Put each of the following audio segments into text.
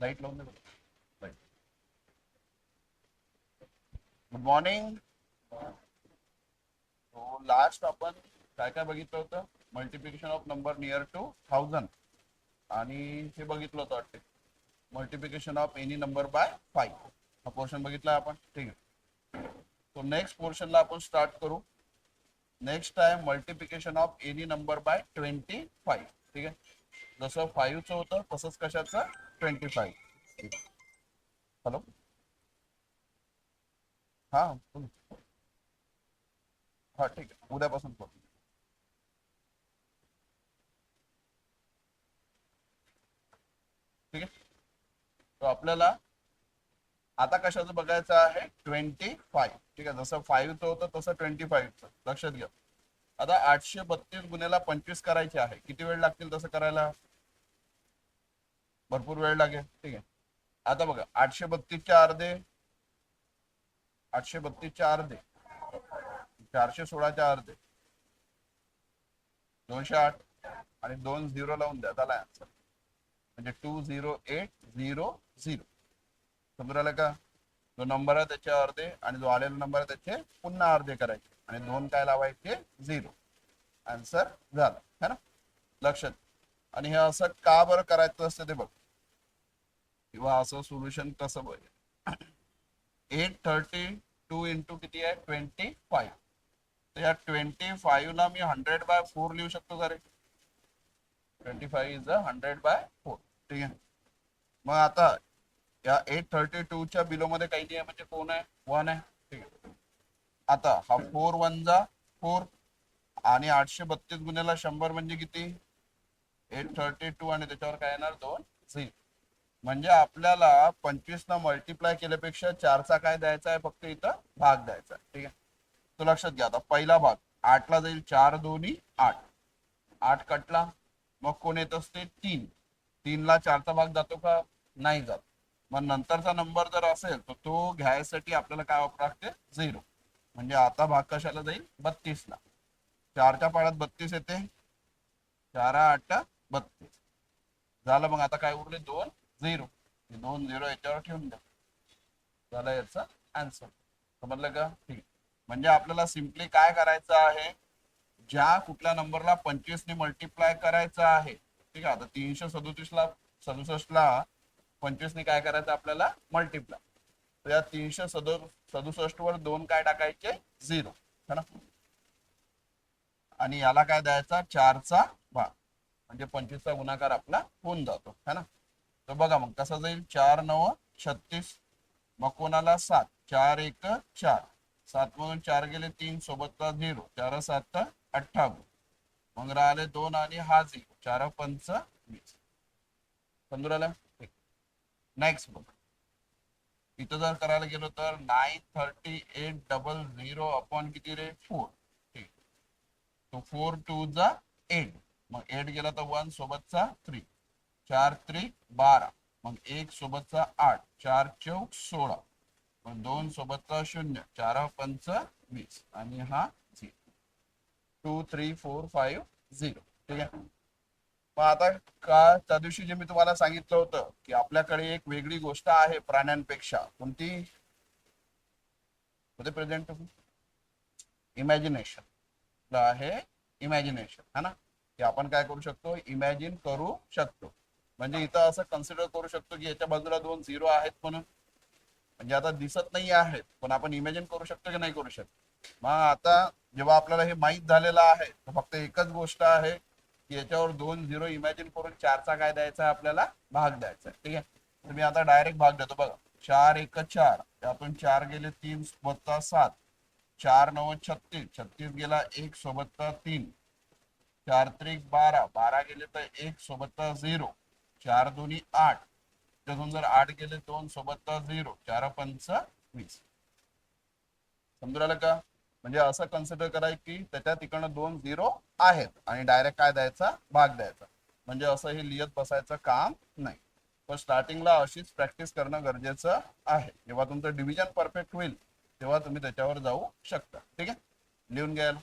Light लावून दे. Good morning. Last आपण काय काय बघितलं होतं? Multiplication of number near to 1000 आणि हे बघितलं होतं वाटते multiplication of any number by 5. हा पोर्शन बघितला आपण. ठीक आहे. तो नेक्स्ट पोर्शनला आपण स्टार्ट करू. नेक्स्ट आहे multiplication of any number bye 25. ठीक आहे. जसं 5चं होतं तसंच कशाचं 25. हॅलो. हा. हा ठीक आहे, उद्यापासून करू. ठीक आहे. तो आपल्याला आता कशाचं बघायचं आहे 25. ठीक आहे. जसं 5चं होतं तसं 25चं लक्षात घ्या. आता 832 गुन्ह्याला 25 करायचे आहे. किती वेळ लागतील तसं करायला? भरपूर वेळ लागेल. ठीक आहे. आता बघा 832चे अर्धे, 832चे अर्धे 416च्या अर्धे 208 आणि 2 झिरो लावून द्या, झाला आन्सर. म्हणजे 20800. समजून राहिलं का? जो नंबर आहे त्याचे अर्धे आणि जो आलेला नंबर आहे त्याचे पुन्हा अर्धे करायचे आणि 2 काय लावायचे 0. आन्सर झाला है ना. लक्षात. आणि हे असं का बरं करायचं असतं ते बघ, किंवा असं सोल्युशन कसं बघ. 832 इंटू किती आहे 25. तर या 25 ला मी 100/4 लिहू शकतो का रे? 25 इज 100/4. ठीक आहे. मग आता या 832च्या बिलो मध्ये काही नाही आहे म्हणजे कोण आहे 1 आहे. ठीक आहे. आता हा 4 1 जा 4 आणि 832 गुन्ह्याला 100 म्हणजे किती 832 आणि त्याच्यावर काय येणार 2 0. म्हणजे आपल्याला 25 न मल्टिप्लाय केल्यापेक्षा 4चा काय द्यायचा आहे, फक्त इथं भाग द्यायचा आहे. ठीक आहे. तो लक्षात घ्या. आता पहिला भाग 8ला जाईल 4 2 8. 8 कटला मग कोण येत असते 3. 3ला 4चा भाग जातो का? नाही जात. मग नंतरचा नंबर जर असेल तर तो घ्यायसाठी आपल्याला काय वापरावं लागते 0. म्हणजे आता भाग कशाला जाईल 32ला. 4च्या पाड्यात 32 येते. 4 8 32 झालं. मग आता काय उरले 2 0. 2 0 याच्यावर ठेवून द्या, झालं याचा आन्सर. समजलं का? ठीक. म्हणजे आपल्याला सिम्पली काय करायचं आहे, ज्या कुठल्या नंबरला 25 ने मल्टिप्लाय करायचं आहे. ठीक आहे. आता 367ला 25 ने काय करायचं आपल्याला मल्टिप्लाय. तर या 367 वर 2 काय टाकायचे 0 है ना. आणि याला काय द्यायचा 4चा भाग. म्हणजे 25चा गुणाकार आपला होऊन जातो है ना. तर बघा मग कसं जाईल 4 9 36. मग कोणाला 7. 4 1 4. 7 मधून 4 गेले 3 सोबतचा 0. 4 7 28. मग राहिले 2 आणि हा 0. 4 5 20. समजून राहिलं. नेक्स्ट बघ. इथं जर करायला गेलो तर 93800 अपॉन किती रे 4. ठीक. तो 4 2 जा 8. मग 8 गेला तर 1 सोबतचा 3. 4 3 12. मग 1 सोबतचा 8. 4 4 16. मग 2 सोबतचा 0. 4 5 20 आणि हा 2 3 4 5 0. ठीक आहे. मग आता का त्या दिवशी जे मी तुम्हाला सांगितलं होतं की आपल्याकडे एक वेगळी गोष्ट आहे प्राण्यांपेक्षा, कोणती होते प्रेझेंट इमॅजिनेशन आहे. इमॅजिनेशन है ना. की आपण काय करू शकतो इमॅजिन करू शकतो. म्हणजे इथं असं कन्सिडर करू शकतो की याच्या बाजूला 2 0 आहेत म्हणून. म्हणजे आता दिसत नाही आहेत पण आपण इमॅजिन करू शकतो की नाही करू शकतो. मग आता जेव्हा आपल्याला हे माहीत झालेलं आहे तर फक्त एकच गोष्ट आहे की याच्यावर 2 0 इमॅजिन करून 4चा काय द्यायचा आहे आपल्याला भाग द्यायचा आहे. ठीक आहे. तर मी आता डायरेक्ट भाग देतो बघा. 4 1 4. त्यातून 4 गेले 3 वत्ता 7. 4 9 36. 36 गेला 1 सोबतचा 3. 4 3 12. 12 गेले तर 1 सोबतचा 0. 4 2 8. त्यातून जर 8 गेले 2 सोबतचा 0. 4 5 20. समजून राहिलं का? म्हणजे असं कन्सिडर करायचं की त्याच्या तिकडनं 2 0 आहेत आणि डायरेक्ट काय द्यायचा भाग द्यायचा. म्हणजे असं हे लिहित बसायचं काम नाही. पण स्टार्टिंगला अशीच प्रॅक्टिस करणं गरजेचं आहे. जेव्हा तुमचं डिव्हिजन परफेक्ट होईल तेव्हा तुम्ही त्याच्यावर जाऊ शकता. ठीक आहे. लिहून घ्यायला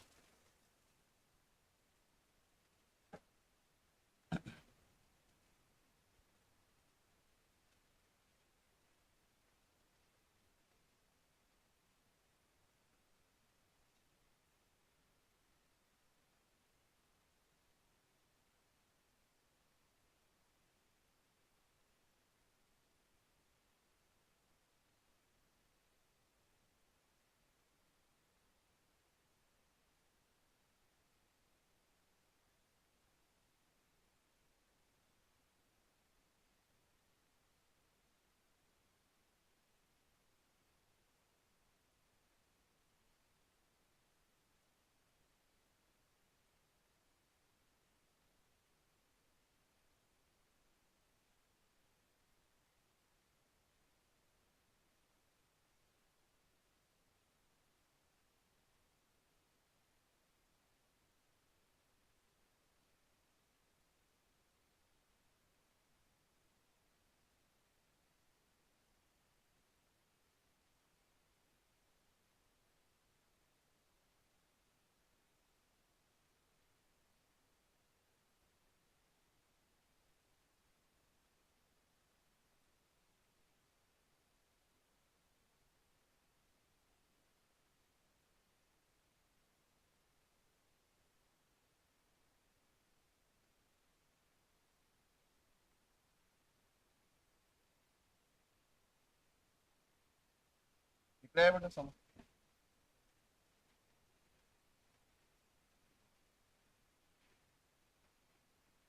इकडे आहे बेटा समोर.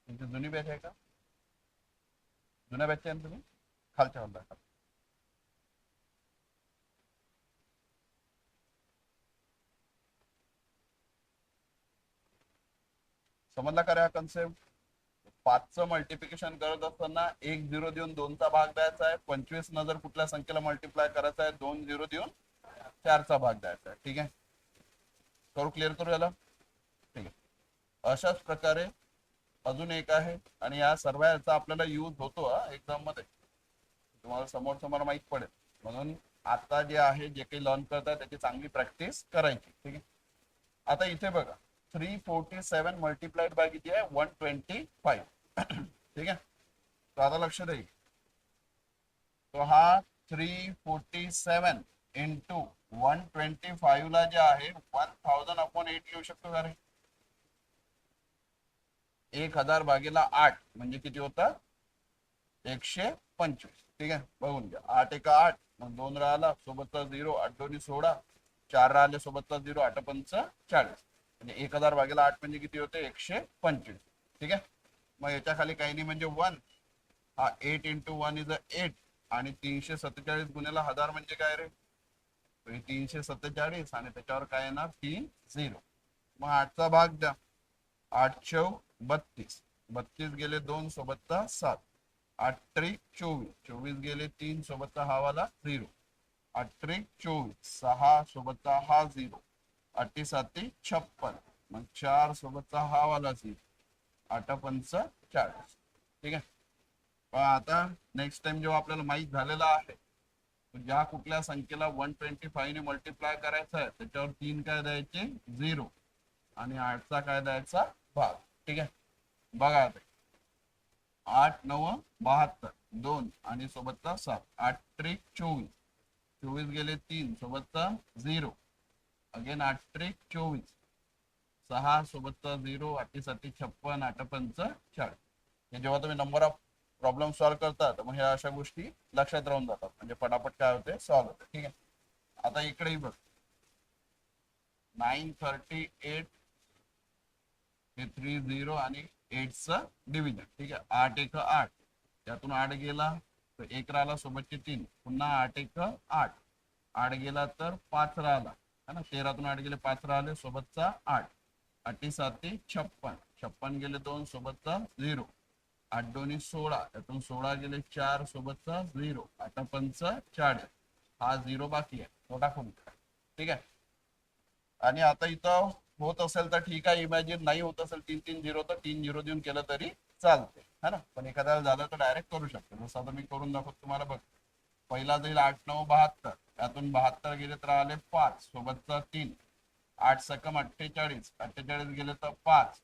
तुमची जुनी बॅच आहे का? जुन्या बॅचचे आहे ना तुम्ही? खालच्या हॉलला आहे. समजला का रे हा कन्सेप्ट? पाचचं मल्टिप्लिकेशन करत असताना एक झिरो देऊन दोनचा भाग द्यायचा आहे. 25 न जर कुठल्या संख्येला मल्टिप्लाय करायचा आहे, 2 झिरो देऊन चारचा भाग द्यायचा आहे. ठीक आहे, करू क्लिअर करू याला. ठीक आहे, अशाच प्रकारे अजून एक आहे आणि या सर्व याचा आपल्याला यूज होतो एक्झाम मध्ये. तुम्हाला समोर समोर माहित पडेल, म्हणून आता जे आहे जे काही लर्न करताय त्याची चांगली प्रॅक्टिस करायची. ठीक आहे, आता इथे बघा 347 मल्टिप्लाइड बाय किती आहे? 125. ठीक आहे, तो आता लक्ष द्या. तो हा 347 इंटू 125 ला जे आहे 1000/8 लिहू शकतो का रे? 1000 भागीला 8 म्हणजे किती होतं? 125. ठीक आहे, बघून घ्या. 8 एक 8, मग 2 राहिला सोबतचा 0, 8 दोन्ही 16, 4 राहिले सोबतचा 0, 8 पंच 40. म्हणजे 1000 भागीला 8 म्हणजे किती होते? 125. ठीक आहे, मग याच्या खाली काही नाही म्हणजे 1. हा 8 इंटू 1 इज 8 आणि 347 गुणिला 1000 म्हणजे काय रे? 347 आणि त्याच्यावर काय येणार? 3 0. मग 8चा भाग द्या. 8 चौ 32, 32 गेले 2 सोबतचा 7, 8 त्रिक 24, 24 गेले 3 सोबतचा हा वाला 0, 8 त्रिक 24, 6 सोबतचा हा 0, 8 7 56, मग 4 सोबतचा हा वाला 0, 8 पंच 40. ठीक आहे, पण आता नेक्स्ट टाइम जेव्हा आपल्याला माहित झालेला आहे, ज्या कुठल्या संख्येला 125 ने मल्टिप्लाय करायचं आहे त्याच्यावर 3 काय द्यायचे? 0 आणि 8चा काय द्यायचा? भाग. ठीक आहे, बघा आता 8 9 72, 2 आणि सोबतचा 7, 8 त्रिक 24, 24 गेले 3 सोबतचा 0, अगेन 8 त्रिक 24, 6 सोबतचा 0, 8 7 56, 8 पंच 40. हे जेव्हा तुम्ही नंबर ऑफ प्रॉब्लेम सॉल्व्ह करता तर मग ह्या अशा गोष्टी लक्षात राहून जातात, म्हणजे पटापट काय होते? सॉल्व्ह होते. ठीक आहे, आता इकडेही बघ 938 हे 30 आणि 8चं डिव्हिजन. ठीक आहे, 8 एक 8, त्यातून 8 गेला तर 1 राहिला सोबतचे 3, पुन्हा 8 एक 8, 8 गेला तर 5 राहिला है ना, 13तून 8 गेले 5 राहिले सोबतचा 8, 8 7 56, 56 गेले 2 सोबतचा 0, 8 2 16, त्यातून 16 गेले 4 सोबतचा 0, 8 पंच 40, हा 0 बाकी आहे तो टाकून. ठीक आहे, आणि आता इथं होत असेल तर ठीक आहे, इमॅजिन नाही होत असेल 3 3 0 तर 3 0 देऊन केलं तरी चालते है ना, पण एखाद्याला झालं तर डायरेक्ट करू शकतो. जसं आता मी करून दाखवतो तुम्हाला. बघ, पहिला जाईल 8 9 72, त्यातून 72 गेले तर आले 5 सोबतचा 3, 8 सकम 48, 48 गेले तर 5,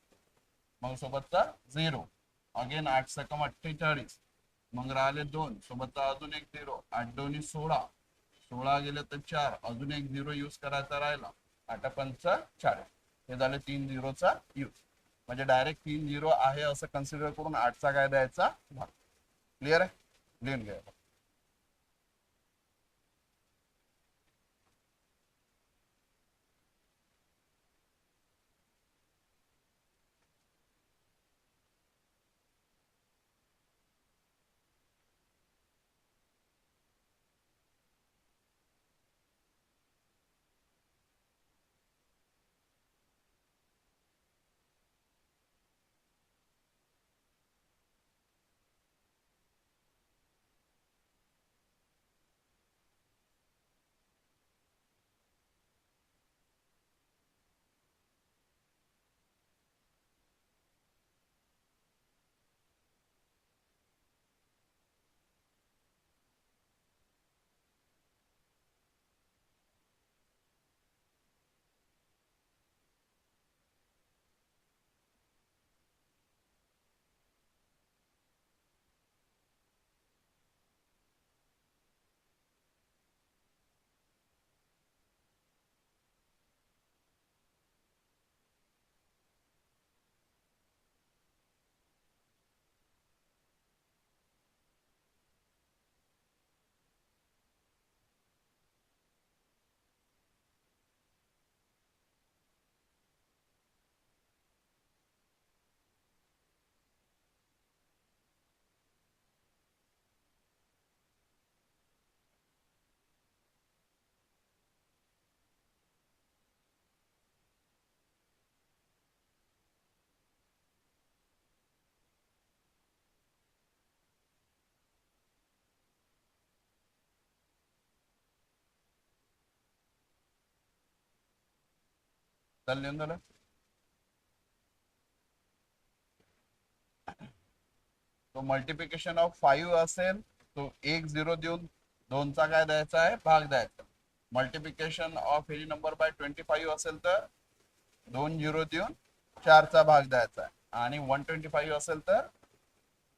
मग सोबतचा 0, अगेन 8 सकम 48, मग राहिले 2 सोबतचा अजून एक 0, 8 2 16, 16 गेले तर 4, अजून एक 0 यूज करायचा राहिला, 8 पंच 40. हे झाले 3 झिरोचा यूज, म्हणजे डायरेक्ट 3 झिरो आहे असं कन्सिडर करून 8चा काय द्यायचा? भाग. क्लिअर आहे, लिहून घ्या. चल लिहून झालं. तो मल्टिप्लिकेशन ऑफ 5 असेल तो 1 0 देऊन 2चा काय द्यायचा आहे, भाग द्यायचा. Multiplication of any number bye 25 असेल तर 2 0 देऊन 4चा भाग द्यायचा आहे. आणि 125 असेल तर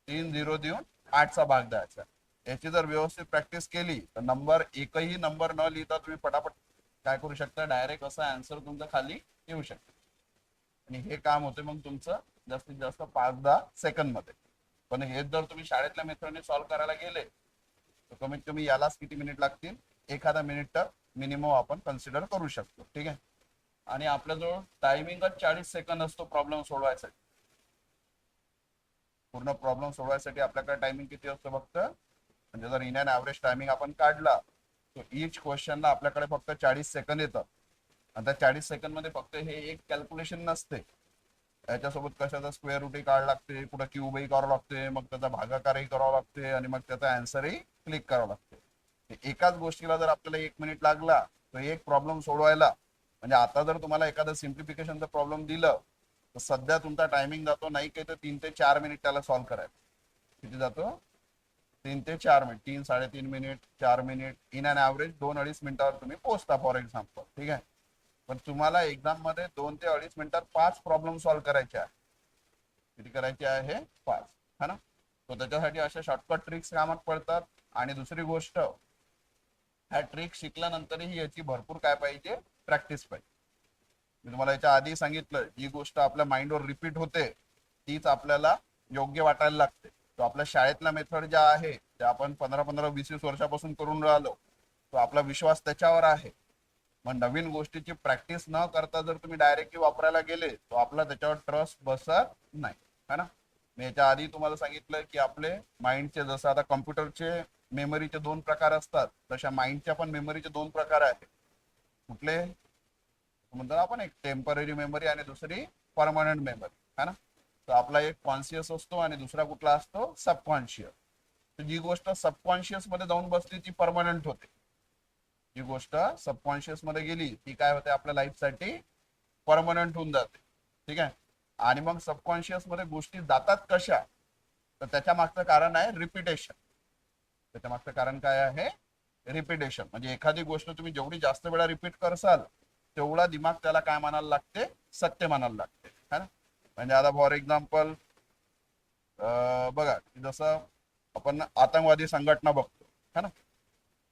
3 0 देऊन 8चा भाग द्यायचा. याची जर व्यवस्थित प्रॅक्टिस केली तर नंबर एकही नंबर न लिहिता तुम्ही पटापट काय करू शकता, डायरेक्ट असा आन्सर तुमचा खाली येऊ शकतो. आणि हे काम होते मग तुमचं जास्तीत जास्त 5-10 सेकंद मध्ये. पण हेच जर तुम्ही शाळेतल्या मेथडने सॉल्व्ह करायला गेले तर कमीत कमी यालाच किती मिनिट लागतील, एखादा मिनिट तर मिनिमम आपण कन्सिडर करू शकतो. ठीक आहे. आणि आपल्याजवळ टायमिंगच 40 सेकंद असतो प्रॉब्लेम सोडवायसाठी. पूर्ण प्रॉब्लेम सोडवायसाठी आपल्याकडे टायमिंग किती असतं फक्त, म्हणजे जर इन अँड ॲव्हरेज टायमिंग आपण काढला तर ईच क्वेश्चनला आपल्याकडे फक्त 40 सेकंद येतात. आणि त्या 40 सेकंद मध्ये फक्त हे एक कॅल्क्युलेशन नसते, याच्यासोबत कशाचा स्क्वेअर रूटही काढावं लागते, कुठं क्यूबही करावं लागते, मग त्याचा भागाकारही करावा लागते आणि मग त्याचा आन्सरही क्लिक करावं लागते. एकाच गोष्टीला जर आपल्याला 1 मिनिट लागला तर एक प्रॉब्लेम सोडवायला, म्हणजे आता जर तुम्हाला एखादं सिम्प्लिफिकेशनचा प्रॉब्लेम दिलं तर सध्या तुमचा टायमिंग जातो नाही काही तर 3 ते 4 मिनिट त्याला सॉल्व्ह करायला. किती जातो? 3 ते 4 minute, 3-3.5 minute, 4 minute, in and average 2-2.5 मिनिटावर तुम्ही पोहोचता फॉर एक्झाम्पल. ठीक आहे. पण तुम्हाला एक्झाम मध्ये 2 ते 2.5 मिनिटात 5 प्रॉब्लेम सॉल्व्ह करायचे आहे. किती करायचे आहे? 5. है ना. तो त्याच्यासाठी अशा शॉर्टकट ट्रिक्स कामात पडतात. आणि दुसरी गोष्ट, ह्या ट्रिक शिकल्यानंतरही याची भरपूर काय पाहिजे, प्रॅक्टिस पाहिजे. मी तुम्हाला याच्या आधी सांगितलं, जी गोष्ट आपल्या माइंडवर रिपीट होते तीच आपल्याला योग्य वाटायला लागते. तो आपल्या शाळेतल्या मेथड ज्या आहे त्या आपण 15-15-20 वर्षापासून करून राहिलो, तो आपला विश्वास त्याच्यावर आहे. मग नवीन गोष्टीची प्रॅक्टिस न करता जर तुम्ही डायरेक्टली वापरायला गेले तो आपला त्याच्यावर ट्रस्ट बसत नाही. है ना. मी याच्या आधी तुम्हाला सांगितलं की आपले माइंडचे, जसं आता कम्प्युटरचे मेमरीचे 2 प्रकार असतात, तशा माइंडच्या पण मेमरीचे 2 प्रकार आहेत. कुठले म्हणतो आपण, एक टेम्पररी मेमरी आणि दुसरी परमनंट मेमरी. है ना. तर आपला एक कॉन्शियस असतो आणि दुसरा कुठला असतो, सबकॉन्शियस. तर जी गोष्ट सबकॉन्शियस मध्ये जाऊन बसली ती परमनंट होते. जी गोष्ट सबकॉन्शियस मध्ये गेली ती काय होते, आपल्या लाईफसाठी परमनंट होऊन जाते. ठीक आहे. आणि मग सबकॉन्शियस मध्ये गोष्टी जातात कशा, तर त्याच्या मागचं कारण आहे रिपिटेशन. त्याच्या मागचं कारण काय आहे, रिपिटेशन. म्हणजे एखादी गोष्ट तुम्ही जेवढी जास्त वेळा रिपीट करसाल तेवढा दिमाग त्याला काय मानायला लागते, सत्य मानायला लागते. है ना. म्हणजे आता फॉर एक्झाम्पल बघा, जसं आपण आतंकवादी संघटना बघतो. है ना.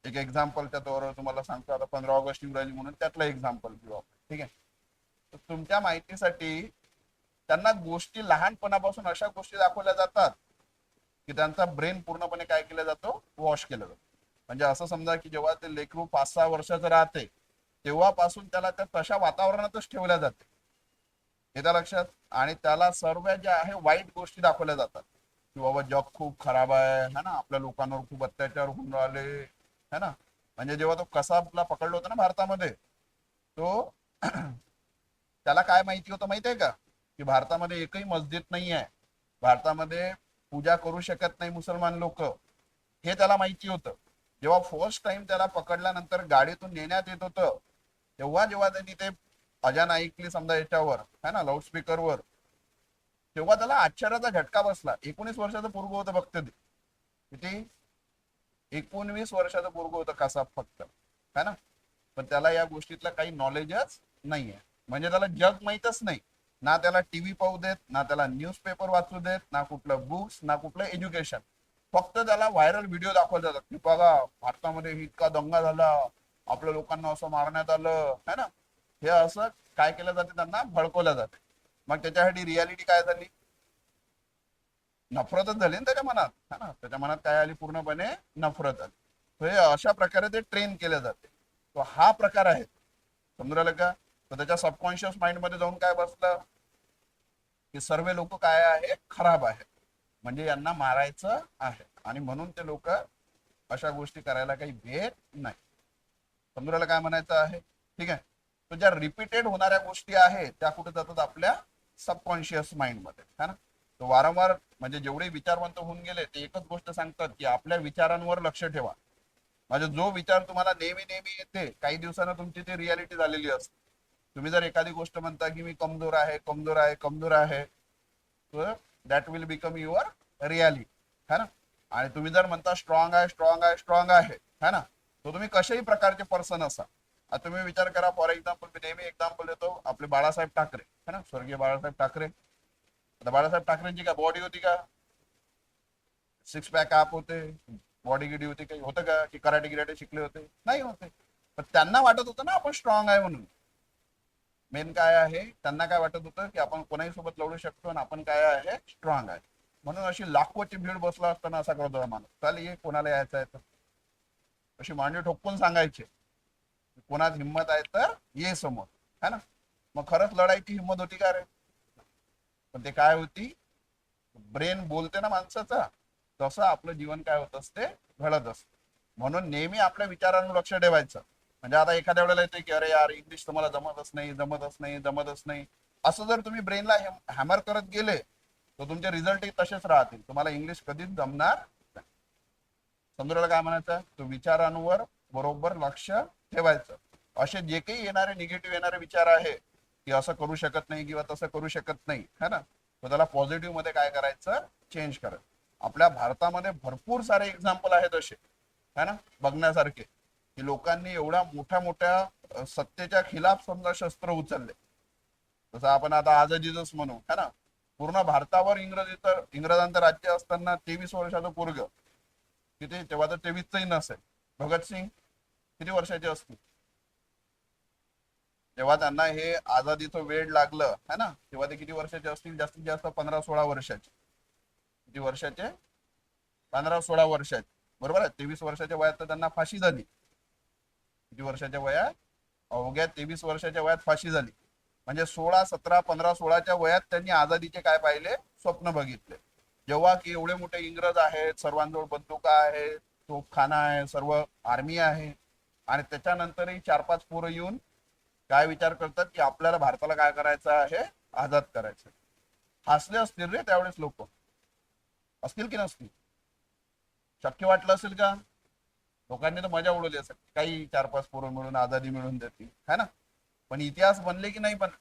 एक एक्झाम्पलच्या तोवर तुम्हाला सांगतो, आता 15 ऑगस्ट येऊन राहिली म्हणून त्यातलं एक्झाम्पल घेऊ आपण. ठीक आहे. तर तुमच्या माहितीसाठी त्यांना गोष्टी लहानपणापासून अशा गोष्टी दाखवल्या जातात की त्यांचा ब्रेन पूर्णपणे काय केला जातो, वॉश केला जातो. म्हणजे असं समजा की जेव्हा ते लेकरू 5-6 वर्षाचं राहते तेव्हापासून त्याला त्या तशा वातावरणातच ठेवल्या जाते. येत्या लक्षात. आणि त्याला सर्व ज्या आहे वाईट गोष्टी दाखवल्या जातात की बाबा जग खूप खराब आहे, है ना, आपल्या लोकांवर खूप अत्याचार होऊन राहिले. है ना. म्हणजे जेव्हा तो कसाबला पकडलं होतं ना भारतामध्ये, तो त्याला काय माहिती होतं माहिती आहे का, की भारतामध्ये एकही मस्जिद नाही आहे, भारतामध्ये पूजा करू शकत नाही मुसलमान लोक, हे त्याला माहिती होतं. जेव्हा फर्स्ट टाइम त्याला पकडल्यानंतर गाडीतून नेण्यात येत होतं तेव्हा जेव्हा त्यांनी ते अजान ऐकली समजा याच्यावर, है ना, लाऊडस्पीकरवर, तेव्हा त्याला आश्चर्याचा झटका बसला. 19 वर्षाचं पोरगं होतं फक्त ते. किती? 19 वर्षाचं पोरगं होतं कसाब फक्त. है ना. पण त्याला या गोष्टीतलं काही नॉलेजच नाहीये. म्हणजे त्याला जग माहीतच नाही. ना त्याला टीव्ही पाहू देत, ना त्याला न्यूजपेपर वाचू देत, ना कुठलं बुक्स, ना कुठलं एज्युकेशन. फक्त त्याला व्हायरल व्हिडिओ दाखवले जातात की बघा भारतामध्ये इतका दंगा झाला, आपल्या लोकांना असं मारण्यात आलं. है ना. हे असं काय केलं जाते, त्यांना भडकवलं जाते. मग त्याच्यासाठी रियालिटी काय झाली, नफरतच झाली ना त्याच्या मनात. है ना. त्याच्या मनात काय आली, पूर्णपणे नफरत आली. तर हे अशा प्रकारे ते ट्रेन केले जाते. तो हा प्रकार आहे. समजून राहिलं का. तर त्याच्या सबकॉन्शियस माइंड मध्ये जाऊन काय बसलं की सर्व लोक काय आहे, खराब आहे, म्हणजे यांना मारायचं आहे. आणि म्हणून ते लोक अशा गोष्टी करायला काही भेट नाही. समजून काय म्हणायचं आहे. ठीक आहे. तर ज्या रिपीटेड होणाऱ्या गोष्टी आहेत त्या कुठे जातात, आपल्या सबकॉन्शियस माइंड मध्ये. है ना. तो वारंवार, म्हणजे जेवढे विचारवंत होऊन गेले ते एकच गोष्ट सांगतात की आपल्या विचारांवर लक्ष ठेवा. म्हणजे जो विचार तुम्हाला नेहमी नेहमी येते काही दिवसानं तुमची ती रियालिटी झालेली असते. तुम्ही जर एखादी गोष्ट म्हणता की मी कमजोर आहे कमजोर आहे कमजोर आहे, तर that will become your reality, है ना. आणि तुम्ही जर म्हणता स्ट्रॉंग आहे स्ट्रॉंग आहे स्ट्रॉंग आहे, है ना, तो तुम्ही कशाही प्रकारचे पर्सन असा. आता तुम्ही विचार करा, फॉर एक्झाम्पल मी नेहमी एक्झाम्पल देतो, आपले बाळासाहेब ठाकरे, है ना, स्वर्गीय बाळासाहेब ठाकरे. आता बाळासाहेब ठाकरेंची काय बॉडी होती का? सिक्स पॅक आप होते, बॉडी गिडी होती, काही होतं का की कराटे गिराटे शिकले होते? नाही होते. पण त्यांना वाटत होतं ना आपण स्ट्रॉंग आहे म्हणून. मेन काय आहे, त्यांना काय वाटत होतं की आपण कोणाही सोबत लढू शकतो आणि आपण काय आहे, स्ट्रॉंग आहे. म्हणून अशी लाखोची भीड बसला असताना असा करतो माणूस, चालेल ये कोणाला यायचं आहे तर, अशी मांडी ठोकून सांगायचे कोणात हिंमत आहे तर ये समोर, है ना. मग खरंच लढायची हिंमत होती का रे? पण ते काय होती, ब्रेन बोलते ना माणसाचा, तसं आपलं जीवन काय होत असते, घडत असते. म्हणून नेहमी आपल्या विचारांवर लक्ष ठेवायचं. म्हणजे आता एखाद्या वेळेला येते की अरे यार इंग्लिश तर मला जमतच नाही जमतच नाही जमतच नाही, असं जर तुम्ही ब्रेनला हॅमर करत गेले तर तुमचे रिझल्टही तसेच राहतील, तुम्हाला इंग्लिश कधीच जमणार नाही. समजूला काय म्हणायचं, तो विचारांवर बरोबर लक्ष ठेवायचं. असे जे काही येणारे निगेटिव्ह येणारे विचार आहे की असं करू शकत नाही किंवा तसं करू शकत नाही, है ना, तर त्याला पॉझिटिव्ह मध्ये काय करायचं, चेंज करायचं. आपल्या भारतामध्ये भरपूर सारे एक्झाम्पल आहेत असे, है ना, बघण्यासारखे, की लोकांनी एवढ्या मोठ्या मोठ्या सत्तेच्या खिलाफ समजा शस्त्र उचलले. जसं आपण आता आझादीच म्हणू, है ना, पूर्ण भारतावर इंग्रजांचं राज्य असताना 23 वर्षाचं पोरग, किती तेव्हा तर 23च नसेल, भगतसिंग किती वर्षाचे असतील तेव्हा त्यांना हे आझादीचं वेळ लागलं, है ना, तेव्हा ते किती वर्षाचे असतील, जास्तीत जास्त 15-16 वर्षाचे. किती वर्षाचे? 15-16 वर्षाचे, बरोबर आहे. 23 वर्षाच्या वयात तर त्यांना फाशी झाली. किती वर्षाच्या वयात? अवघ्या 23 वर्षाच्या वयात फाशी झाली. म्हणजे 16, 17, 15, 16च्या वयात त्यांनी आझादीचे काय पाहिले, स्वप्न बघितले. जेव्हा की एवढे मोठे इंग्रज आहेत, सर्वांजवळ बंदुका आहे, तोफखाना आहे, सर्व आर्मी आहे, आणि त्याच्यानंतरही 4-5 पोरं येऊन काय विचार करतात की आपल्याला भारताला काय करायचं आहे, आझाद करायचं. हसले असतील रे त्यावेळेस लोक, असतील की नसतील? शक्य वाटलं असेल का? लोकांनी तर मजा उडवली असेल, काही 4-5 पोरं मिळून आझादी मिळून देतील, है ना. पण इतिहास बनले की नाही बनले?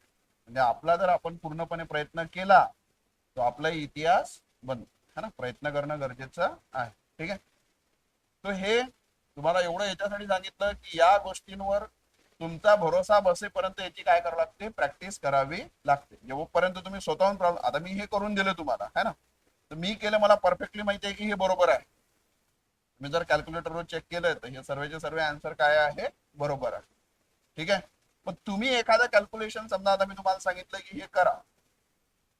म्हणजे आपला जर आपण पूर्णपणे प्रयत्न केला तो आपला इतिहास बन, है ना, प्रयत्न करणं गरजेचं आहे. ठीक आहे. तो हे तुम्हाला एवढं याच्यासाठी सांगितलं की या गोष्टींवर तुमचा भरोसा बसेपर्यंत याची काय करावं लागते, प्रॅक्टिस करावी लागते. जेव्हापर्यंत तुम्ही स्वतःहून प्रॉब्लेम, आता मी हे करून दिले तुम्हाला, है ना, तर मी केलं, मला परफेक्टली माहिती आहे की हे बरोबर आहे. मी जर कॅल्क्युलेटरवर चेक केलं तर हे सर्वेचे सर्व आन्सर काय आहे, बरोबर आहे. ठीक आहे. पण तुम्ही एखादं कॅल्क्युलेशन, समजा आता मी तुम्हाला सांगितलं की हे करा,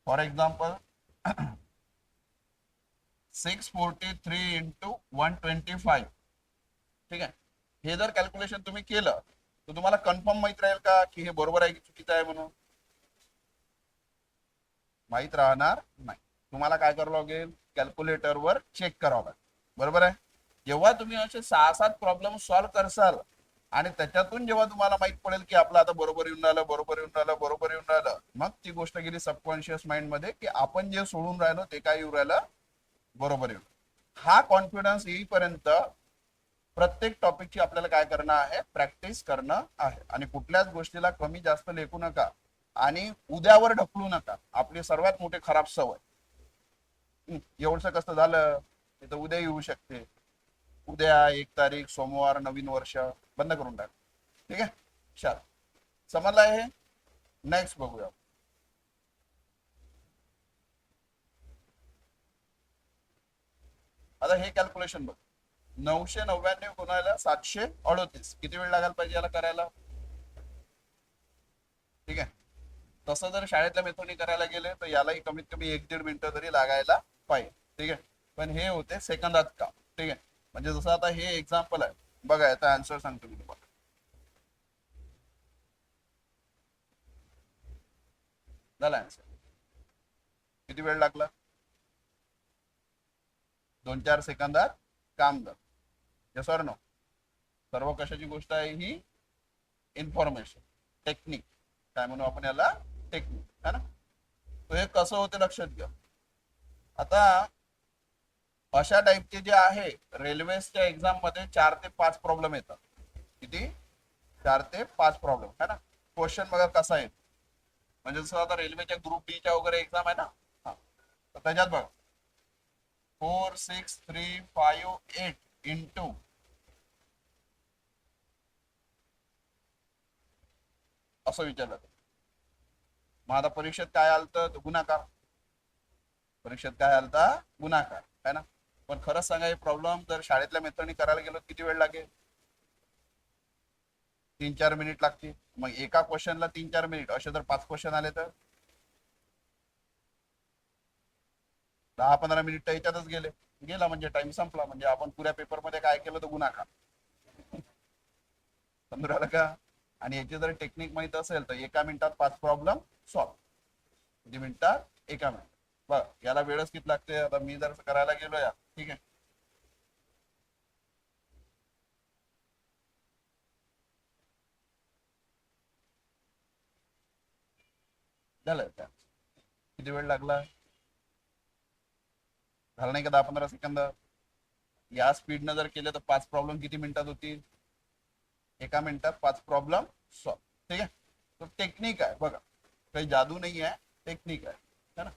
फॉर एक्झाम्पल 643 × 125, ठीक आहे, हे जर कॅल्क्युलेशन तुम्ही केलं तर तुम्हाला कन्फर्म माहित राहील का की हे बरोबर आहे की चुकीचं आहे म्हणून? माहित राहणार नाही. तुम्हाला काय करावं लागेल, कॅल्क्युलेटरवर चेक करावं लागेल, बरोबर आहे. जेव्हा तुम्ही असे 6-7 प्रॉब्लेम सॉल्व्ह करसाल आणि त्याच्यातून जेव्हा तुम्हाला माहित पडेल की आपलं आता बरोबर येऊन राहिलं बरोबर येऊन राहिलं बरोबर येऊन राहिलं, मग ती गोष्ट गेली सबकॉन्शियस माइंड मध्ये की आपण जे सोडून राहिलो ते काय येऊ राहिलं, बरोबर येऊन. हा कॉन्फिडन्स येईपर्यंत प्रत्येक टॉपिकची आपल्याला काय करणं आहे, प्रॅक्टिस करणं आहे. आणि कुठल्याच गोष्टीला कमी जास्त लेखू नका आणि उद्यावर ढकलू नका. आपली सर्वात मोठी खराब सवय, एवढंसं कसं झालं तर उद्या येऊ शकते, उद्या 1 तारीख सोमवार नवीन वर्ष, बंद करून टाक. ठीक आहे, चल, समजलं आहे. नेक्स्ट बघूया. आता हे कॅल्क्युलेशन बघ, 999 गुणायला 738, किती वेळ लागायला पाहिजे याला करायला? ठीक आहे. तसं जर शाळेतल्या मेथोडने करायला गेले तर यालाही कमीत कमी 1-1.5 मिनिटं तरी लागायला पाहिजे. ठीक आहे. पण हे होते सेकंदात काम. ठीक आहे. म्हणजे जसं आता हे एक्झाम्पल आहे बघा, याचा आन्सर सांगतो मी तुम्हाला. झाला आन्सर. किती वेळ लागला? 2-4 सेकंदात काम झालं. Yes or no? सर्व कशाची गोष्ट आहे ही? इन्फॉर्मेशन टेक्निक, काय म्हणू आपण याला, टेक्निक, है ना. तो हे कसं होते लक्षात घ्या. आता अशा टाईपचे जे आहे रेल्वेच्या एक्झाम मध्ये 4 ते 5 प्रॉब्लेम येतात. किती? 4 ते 5 प्रॉब्लेम, है ना. क्वेश्चन बघा कसा आहे, म्हणजे जसं आता रेल्वेच्या ग्रुप डी च्या वगैरे एक्झाम आहे ना, हा, तर त्याच्यात बघ 4635 इंटू असं विचारलं. मग आता परीक्षेत काय आलतं, गुणाकार. परीक्षेत काय आलता, गुणाकार है ना. पण खरंच सांगा, हे प्रॉब्लेम जर शाळेतल्या मेथडनी करायला गेलो किती वेळ लागेल? 3-4 मिनिट लागतील. मग एका क्वेश्चनला 3-4 मिनिट, असे जर 5 क्वेश्चन आले तर 10-15 मिनिट तर याच्यातच गेले. गेला म्हणजे टाइम संपला. म्हणजे आपण पुऱ्या पेपरमध्ये काय केलं तर गुणाकार. समजा का. आणि याची जर टेक्निक माहित असेल तर एका मिनिटात 5 प्रॉब्लेम सॉल्व. किती मिनिटात? एका मिनिट. बघ याला वेळच किती लागते. आता मी जर करायला गेलो या, ठीक आहे, झालं त्या. किती वेळ लागला? झालं नाही का 10-15 सेकंद? या स्पीडनं जर केलं तर 5 प्रॉब्लेम किती मिनिटात होतील? एका मिनिटात 5 प्रॉब्लेम सॉल्व. ठीक आहे. तो टेक्निक आहे बघा, काही जादू नाही आहे, टेक्निक आहे है ना.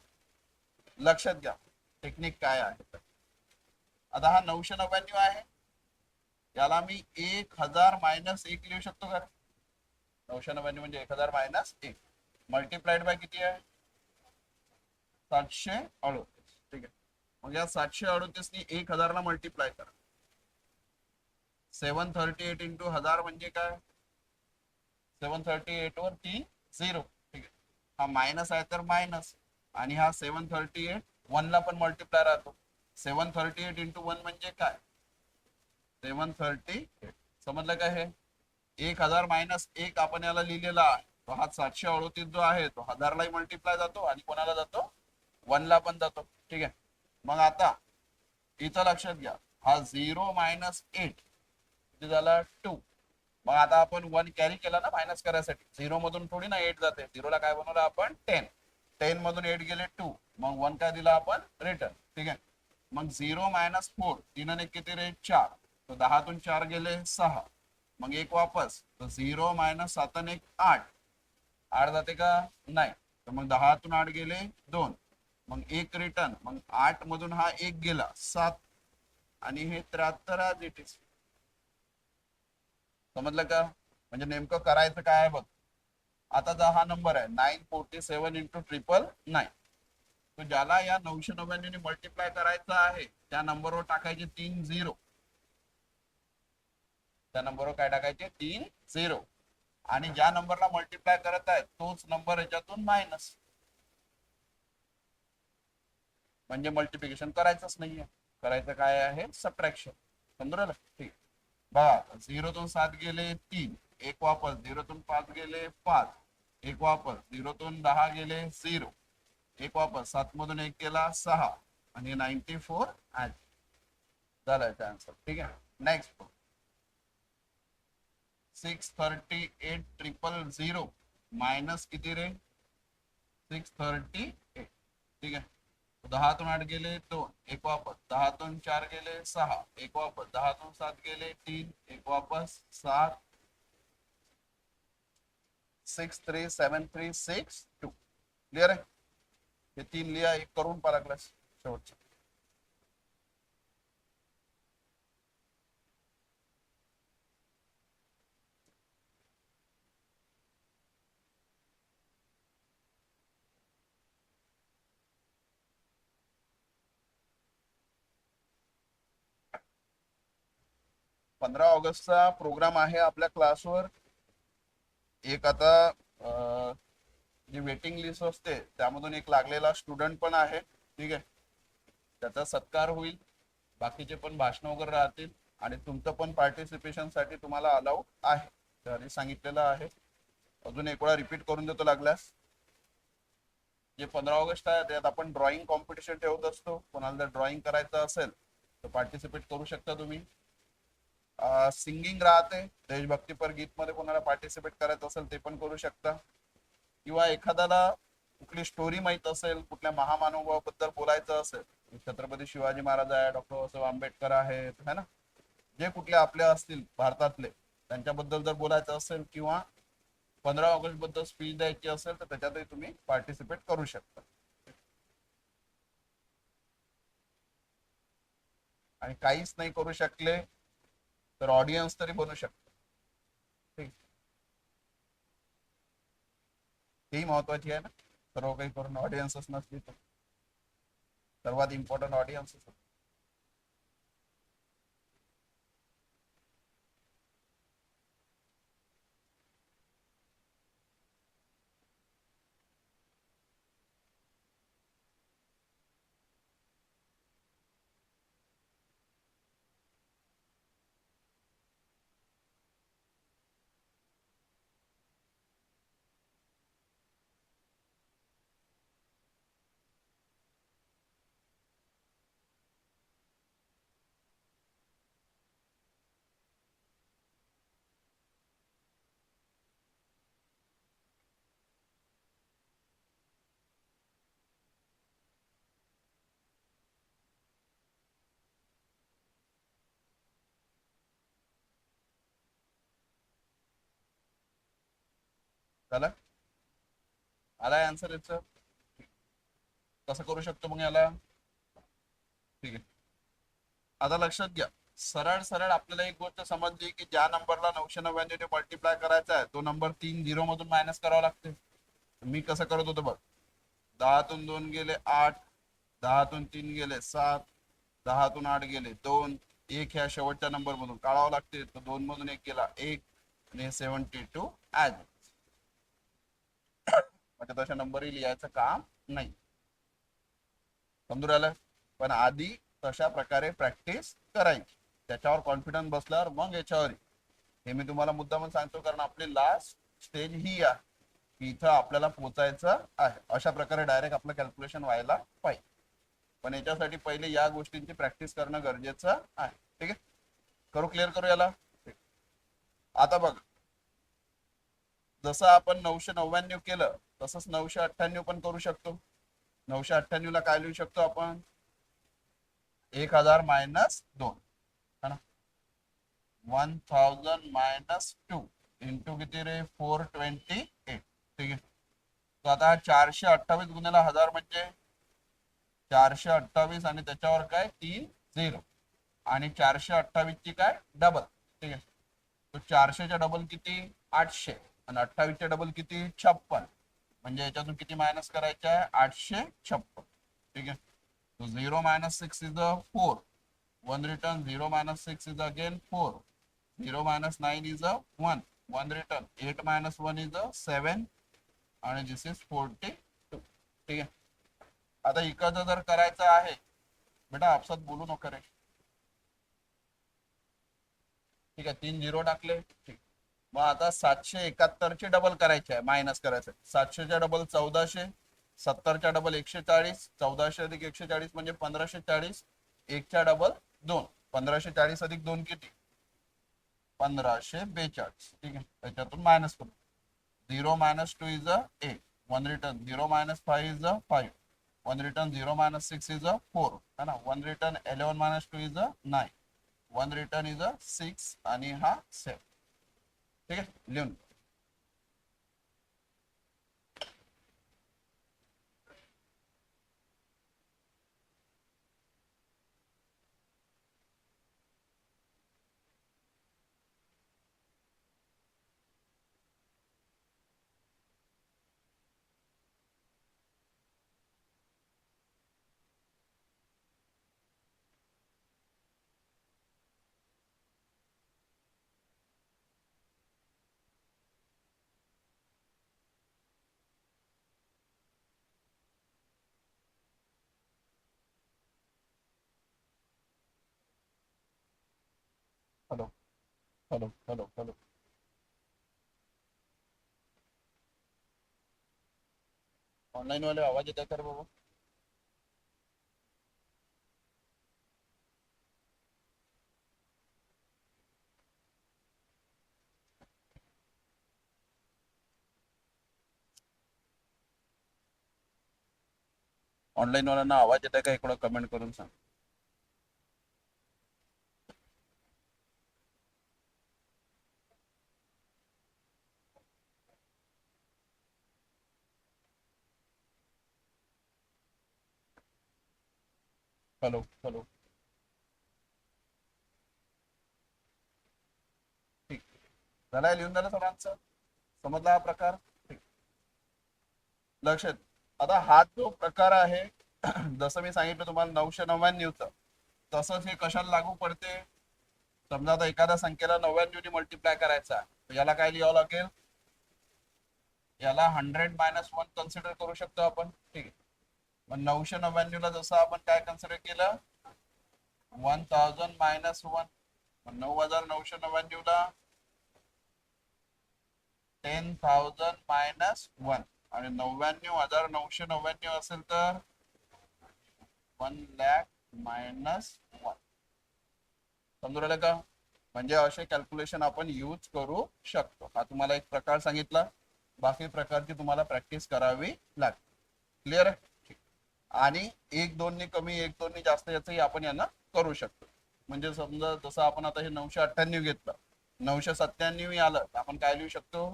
लक्षात घ्या टेक्निक काय आहे तर. आता हा 999 आहे, याला मी 1000 - 1 लिहू शकतो का? 999 म्हणजे 1000 - 1 मल्टिप्लाइड बाय किती आहे? 738. ठीक आहे. मग या 738 नी 1000 ला मल्टिप्लाय करा. 738 इंटू 1000 म्हणजे काय? 738 वर 3 0. ठीक आहे. हा मायनस आहे तर मायनस, आणि हा 738 1 ला पण मल्टिप्लाय राहतो. 738 इंटू 1 म्हणजे काय? 738. समजलं काय हे? 1000 - 1 आपण याला लिहिलेला आहे. तो हा 738 जो आहे तो 1000 मल्टिप्लाय जातो आणि कोणाला जातो? 1 ला पण जातो. ठीक आहे. मग आता इथं लक्षात घ्या, हा 0 - 8 किती झाला? 2. मग आता आपण 1 कॅरी केला ना मायनस करायसाठी. 0 मधून थोडी ना 8 जाते. 0 ला काय बनवलं आपण? 10. 10 मधून 8 गेले 2. मग 1 काय दिला आपण? रिटर्न. ठीक आहे. मग 0 - 4 3 ने किती रे? 4. तर 10तून 4 गेले 6. मग 1 वापस. तर 0 - 7 1 8. 8 जाते का? नाही. तर मग 10तून 8 गेले 2. मग 1 रिटर्न. मग 8 मधून हा 1 गेला 7. आणि हे 73 आज इट इज. समजलं का? म्हणजे नेमकं करायचं काय आहे बघ. आता हा नंबर आहे 947 इंटू 999. तो ज्याला या 999 मल्टिप्लाय करायचा आहे त्या नंबरवर टाकायचे 3 0. त्या नंबरवर काय टाकायचे? 3 0. आणि ज्या नंबरला मल्टिप्लाय करत आहे तोच नंबर याच्यातून मायनस. म्हणजे मल्टिप्लिकेशन करायचंच नाहीये, करायचं काय आहे? सबट्रॅक्शन. समजून राहिलं? ठीक. बघा 0तून 7 गेले 3. 1 वापस. 0तून 5 गेले 5. 1 वापस. 0तून 10 गेले 0. 1 वापस. 7 मधून 1 गेला 6. आणि 94 झालं याचा आन्सर. ठीक आहे. नेक्स्ट 638,000 मायनस किती रे? 638. ठीक आहे. 10तून 8 गेले 2. 1 वापस. 10तून 4 गेले 6. 1 वापस. 10तून 7 गेले 3. 1 वापस. 7. 63736 2. क्लिअर आहे? हे 3 लिहा. एक करून पाहा लागलास शेवटचं. पंधरा ऑगस्टचा प्रोग्राम आहे आपल्या क्लासवर. एक आता जी वेटिंग लिस्ट असते त्यामधून एक लागलेला स्टुडंट पण आहे. ठीक आहे. त्याचा सत्कार होईल. बाकीचे पण भाषण वगैरे राहतील. आणि तुमचं पण पार्टिसिपेशन साठी तुम्हाला अलाउ आहे, तरी सांगितलेलं आहे. अजून एक वेळा रिपीट करून देतो लागल्यास. जे 15 ऑगस्ट आहे त्यात आपण ड्रॉइंग कॉम्पिटिशन ठेवत असतो. कोणाला जर ड्रॉइंग करायचं असेल तर पार्टिसिपेट करू शकता तुम्ही. सिंगिंग राहते. देशभक्तीपर गीत मध्ये कोणाला पार्टिसिपेट करायचं असेल ते पण करू शकता. किंवा एखाद्याला कुठली स्टोरी माहित असेल, कुठल्या महामानवाबद्दल बोलायचं असेल, छत्रपती शिवाजी महाराज आहे, डॉक्टर बाबासाहेब आंबेडकर आहेत है ना, जे कुठले आपले असतील भारतातले त्यांच्याबद्दल जर बोलायचं असेल, किंवा 15 ऑगस्ट बद्दल स्पीच द्यायची असेल तर त्याच्यातही तुम्ही पार्टिसिपेट करू शकता. आणि काहीच नाही करू शकले तर ऑडियन्स तरी बनू शकतो. ठीक, ही महत्वाची आहे ना. सर्व काही करून ऑडियन्सच नसली तर सर्वात इम्पॉर्टंट ऑडियन्सच. झालं, आला आन्सर याचं. कसं करू शकतो मग याला. ठीक आहे, आता लक्षात घ्या. सरळ सरळ आपल्याला एक गोष्ट समजली की ज्या नंबरला 999 ने मल्टिप्लाय करायचा आहे तो नंबर 3 झिरो मधून मायनस करावा लागते. मी कसं करत होतो बघ. 10तून 2 गेले 8, 10तून 3 गेले 7, 10तून 8 गेले 2, एक ह्या शेवटच्या नंबर मधून काढावं लागते. तर 2 मधून एक गेला 1 आणि 72 ऍड. म्हणजे तशा नंबरही लिहायचं काम नाही. समजून राहिलं. पण आधी तशा प्रकारे प्रॅक्टिस करायची. त्याच्यावर कॉन्फिडन्स बसल्यावर मग याच्यावर. हे मी तुम्हाला मुद्दामून सांगतो कारण आपली लास्ट स्टेज ही आहे की इथं आपल्याला पोहोचायचं आहे. अशा प्रकारे डायरेक्ट आपलं कॅल्क्युलेशन व्हायला पाहिजे. पण याच्यासाठी पहिले या गोष्टींची प्रॅक्टिस करणं गरजेचं आहे. ठीक आहे, करू, क्लिअर करू याला. आता बघ, जसं आपण 999 केलं तसंच 998 पण करू शकतो. 998 ला काय लिहू शकतो आपण. 1000 मायनस 2 है ना. 1000 मायनस 2 इंटू किती रे 428. ठीक आहे, तो आता 428 गुणिला 1000 म्हणजे 428 आणि त्याच्यावर काय 3 0 आणि 428 ची काय डबल. ठीक आहे, तो 400च्या डबल किती 800 आणि 28च्या डबल किती 56. म्हणजे याच्यातून किती मायनस करायचे आहे 856. ठीक आहे, तो 0 minus 6 is a 4. One return 0 minus 6 is again 4. 0 minus 9 is a 1. One return 8 minus 1 is a 7. आणि दिस इज 42. ठीक आहे, आता इकडचं जर करायचं आहे बेटा आपसात बोलू नका रे. ठीक आहे, 3 0 टाकले. ठीक, मग आता 771 चे डबल करायचे आहे, मायनस करायचं. 700च्या डबल 1400, 70च्या डबल 140, 1400 अधिक 140 म्हणजे 1540. एकच्या डबल 2, 1540 अधिक 2 किती 1542. ठीक आहे, त्याच्यातून मायनस करू. 0 minus 2 is a 8. One return 0 minus 5 is a 5. One return 0 minus 6 is a 4 है ना. One return 11 minus 2 is a 9. One return is a 6 आणि हा 7. ठीक आहे, लिहून. Hello hello hello hello. Online वाले आवाज येत आहे कर बाबा. ऑनलाईन वाल्यांना आवाज येत आहे का इकडं कमेंट करून सांग. Hello hello. ठीक. झालाय, लिहून झालं सर्वांचं? समजला हा प्रकार? ठीक. लक्षात. आता हा जो प्रकार आहे जसं मी सांगितलं तुम्हाला 999च, तसंच हे कशाला लागू पडते? समजा आता एखाद्या संख्येला 99 ने मल्टिप्लाय करायचा, तर याला काय लिहावं लागेल? याला 100 - 1 कन्सिडर करू शकतो आपण. ठीक आहे. मग 999 ला जसं आपण काय कन्सिडर केलं? 1000 - 1. 9999 ला 10,000 - 1. आणि 99,999 असेल तर 1,00,000 - 1. समजून राहिलं का? म्हणजे असे कॅल्क्युलेशन आपण यूज करू शकतो. हा तुम्हाला एक प्रकार सांगितला. बाकी प्रकारची तुम्हाला प्रॅक्टिस करावी लागते. क्लिअर आहे? ठीक. आणि 1-2 ने कमी, 1-2 ने जास्त याचंही आपण यांना करू शकतो. म्हणजे समजा जसं आपण आता हे 998 घेतलं, 997 आलं, तर आपण काय लिहू शकतो?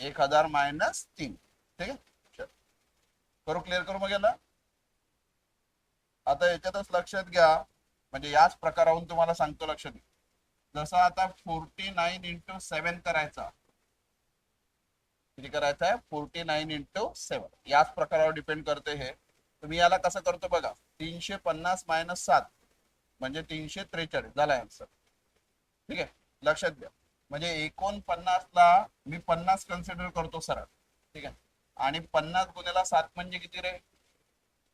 1000 - 3. ठीक आहे. चल. करू, क्लिअर करू मग याला. आता याच्यातच लक्षात घ्या, म्हणजे याच प्रकारावरून तुम्हाला सांगतो, लक्षात घ्या. जसं आता 49 × 7 करायचा. किती करायचं आहे? 49 × 7. याच प्रकारावर डिपेंड करते हे. तुम्ही याला कसं करतो बघा. 350 - 7 म्हणजे 343 झाला आन्सर. ठीक आहे. लक्षात घ्या. म्हणजे 49ला मी 50 कन्सिडर करतो सरळ. ठीक आहे. आणि 50 गुणिले 7 म्हणजे किती रे?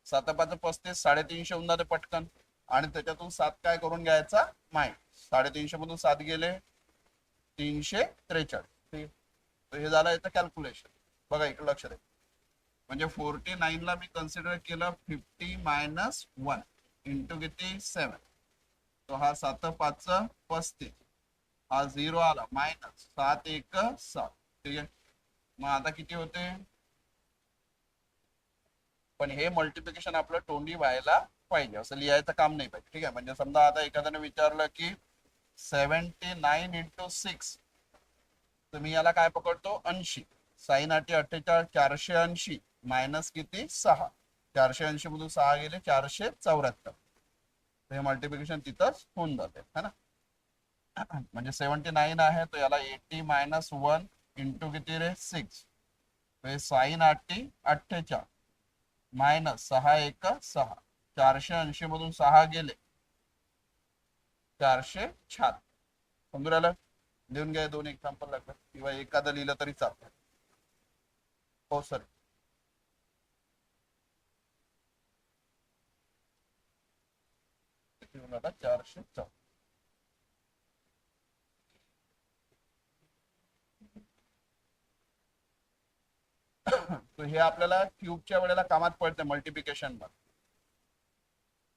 7 × 5 = 35, 350 होऊन जाते पटकन. आणि त्याच्यातून 7 काय करून घ्यायचा? माइनस. 350 मधून 7 गेले 343. ठीक आहे. तर हे झालं याचं कॅल्क्युलेशन. बघा इकडे लक्ष द्या. म्हणजे 49ला मी कन्सिडर केलं 50 - 1 इंटू किती? 7. तो हा 7 × 5 = 35. हा 0 आला मायनस 7 × 1 = 7. ठीक आहे. मग आता किती होते? पण हे मल्टिप्लिकेशन आपलं तोंडी व्हायला पाहिजे, असं लिहायचं काम नाही पाहिजे. ठीक आहे. म्हणजे समजा आता एखाद्याने विचारलं की 79 × 6, तर मी याला काय पकडतो? 80. 6 × 8 = 48. 480 मायनस किती? 6. 480 मधून 6 गेले 474. हे मल्टिप्लिकेशन तिथंच होऊन जाते, है ना. म्हणजे 79 आहे, तर याला 80 - 1 इंटू किती रे? 6. Sine 48 minus 6 × 1 = 6. 480 मधून 6 गेले 476. समजून राहिलं? लिहून घ्या. 2 एक्झाम्पल लागतात, किंवा एखादं लिहिलं तरी चालतं. हो सर. किती होऊन आता? 404. तर हे आपल्याला क्यूबच्या वेळेला कामात पडते मल्टिप्लिकेशनला,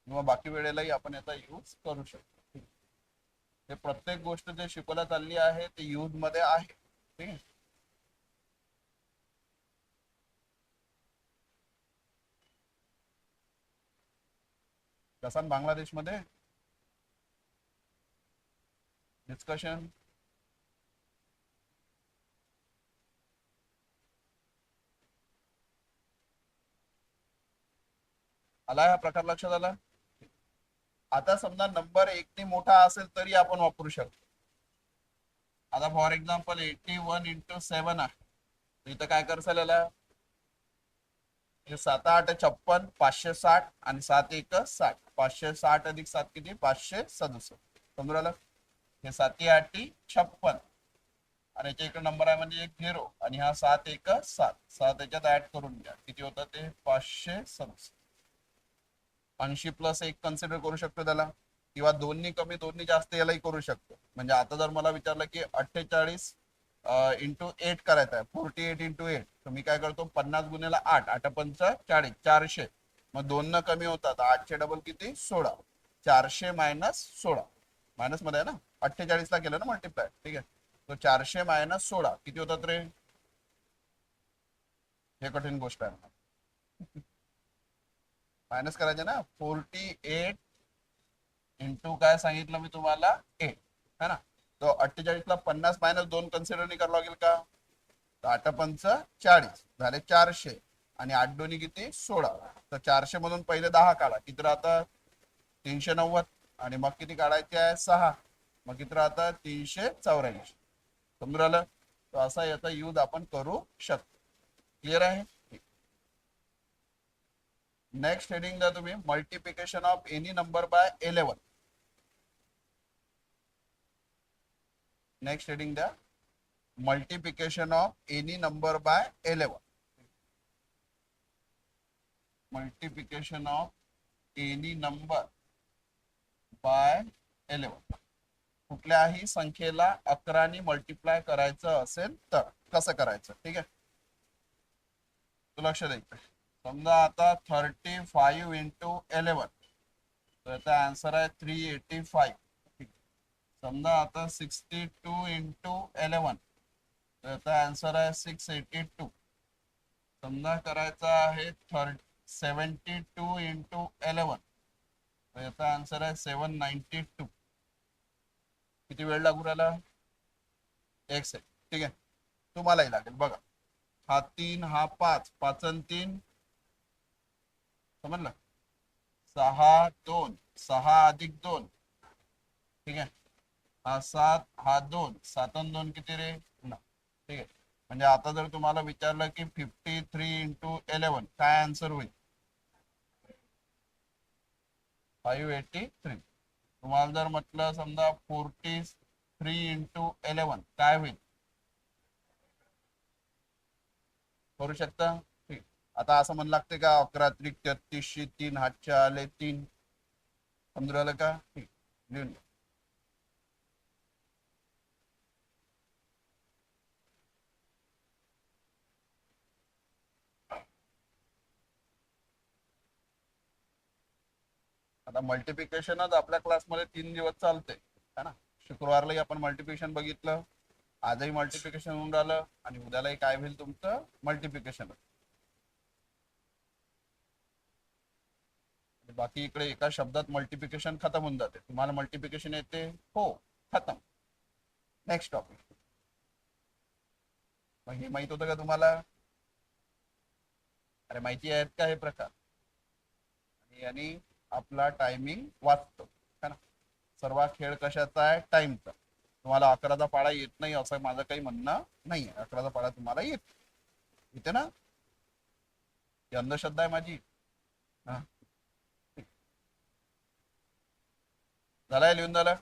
किंवा बाकी वेळेलाही आपण याचा यूज करू शकतो. हे प्रत्येक गोष्ट जे शिकवल्या चालली आहे ते यूज मध्ये आहे. ठीक आहे. कसान बांगलादेश मध्ये डिस्कशन आला, हा प्रकार लक्षात आला. आता समजा नंबर 1 ने मोठा असेल तरी आपण वापरू शकतो. आता फॉर एक्झाम्पल 81 × 7 आहे. इथं काय करसाल याला? 7 × 8 = 56, 560 आणि 7 × 1 = 60. 560 + 7 किती? 567. समजून राहिलं? हे 7 × 8 = 56. आणि याच्या इकडे नंबर आहे म्हणजे 1 0. आणि हा 7 × 1 = 7. 7 याच्यात ऍड करून घ्या. किती होतं ते? 567. 80 + 1 कन्सिडर करू शकतो त्याला, किंवा 2 नी कमी 2 नी जास्त यालाही करू शकतो. म्हणजे आता जर मला विचारलं की 48 × 8 करायचं आहे, 48 × 8, तर मी काय करतो? 50 गुणिले 8, 8 × 5 = 40, 400. मग 2 न कमी होतात, 8 डबल किती? 16. 400 - 16. मायनस मध्ये आहे ना, 48 ला केलं ना मल्टिप्लाय. ठीक आहे. तो 400 - 16 किती होतात रे? हे कठीण गोष्ट आहे. मायनस करायचे ना. 48 इंटू काय सांगितलं मी तुम्हाला? 8, है ना. तो 48 ला 50 - 2 कन्सिडर नाही करावं लागेल का? 8 × 5 = 40 झाले 400. आणि 8 दोन्ही किती? 16. तर 400 मधून पहिले 10 काढा, किती राहतात? 390 आणि मग किती काढायचे आहे 6, मग किती राहतात 384. समजून राहिलं. तर असा याचा यूज आपण करू शकतो. क्लिअर आहे. नेक्स्ट हेडिंग द्या तुम्ही multiplication of any number by 11. Next heading द्या multiplication of any number by 11. Multiplication of any number by 11. कुठल्याही संख्येला 11 मल्टिप्लाय करायचं असेल तर कसं करायचं. ठीक आहे, तो लक्ष द्यायचं. समजा आता 35 इंटू 11, तर याचा आन्सर आहे 385. समजा आता 62 इंटू 11, तर याचा आन्सर आहे 682. समजा करायचा आहे 72 इंटू 11, तर याचा आन्सर आहे 792. किती वेळ लागू राहिला. 1 सेकंड. ठीक आहे, तुम्हालाही लागेल बघा. हा 3, हा 5, 5 आणि 3 समजलं. 6, 2, 6 अधिक 2. ठीक आहे, हा 7, हा 2, 7 आणि 2 किती रे 9. ठीक आहे, म्हणजे आता जर तुम्हाला विचारलं की 53 इंटू 11 काय आन्सर होईल. 583. तुम्हाला जर म्हटलं समजा 43 इंटू 11 काय होईल. करू शकता. ठीक. आता असं म्हण लागते का 11 त्रिक 33 3 हातचे आले 3. समजून राहिलं का. ठीक, लिहून घ्या. आता मल्टिप्लिकेशनच आपल्या क्लासमध्ये 3 दिवस चालते है ना. शुक्रवारलाही आपण मल्टिप्लिकेशन बघितलं, आजही मल्टिप्लिकेशन होऊन राहिलं आणि उद्यालाही काय होईल तुमचं मल्टिप्लिकेशन. बाकी इकडे एका शब्दात मल्टिप्लिकेशन खतम होऊन जाते. तुम्हाला मल्टिप्लिकेशन येते हो, खतम. Next topic. मग हे माहित होतं का तुम्हाला. अरे माहिती आहेत का हे प्रकार. आणि आपला टायमिंग वाचतो है ना. सर्व खेळ कशाचा आहे टाइमचा. तुम्हाला 11चा पाडा येत नाही असं माझं काही म्हणणं नाही. 11चा पाडा तुम्हाला येते ना. ही अंधश्रद्धा आहे माझी. हा, झालाय लिहून झालं.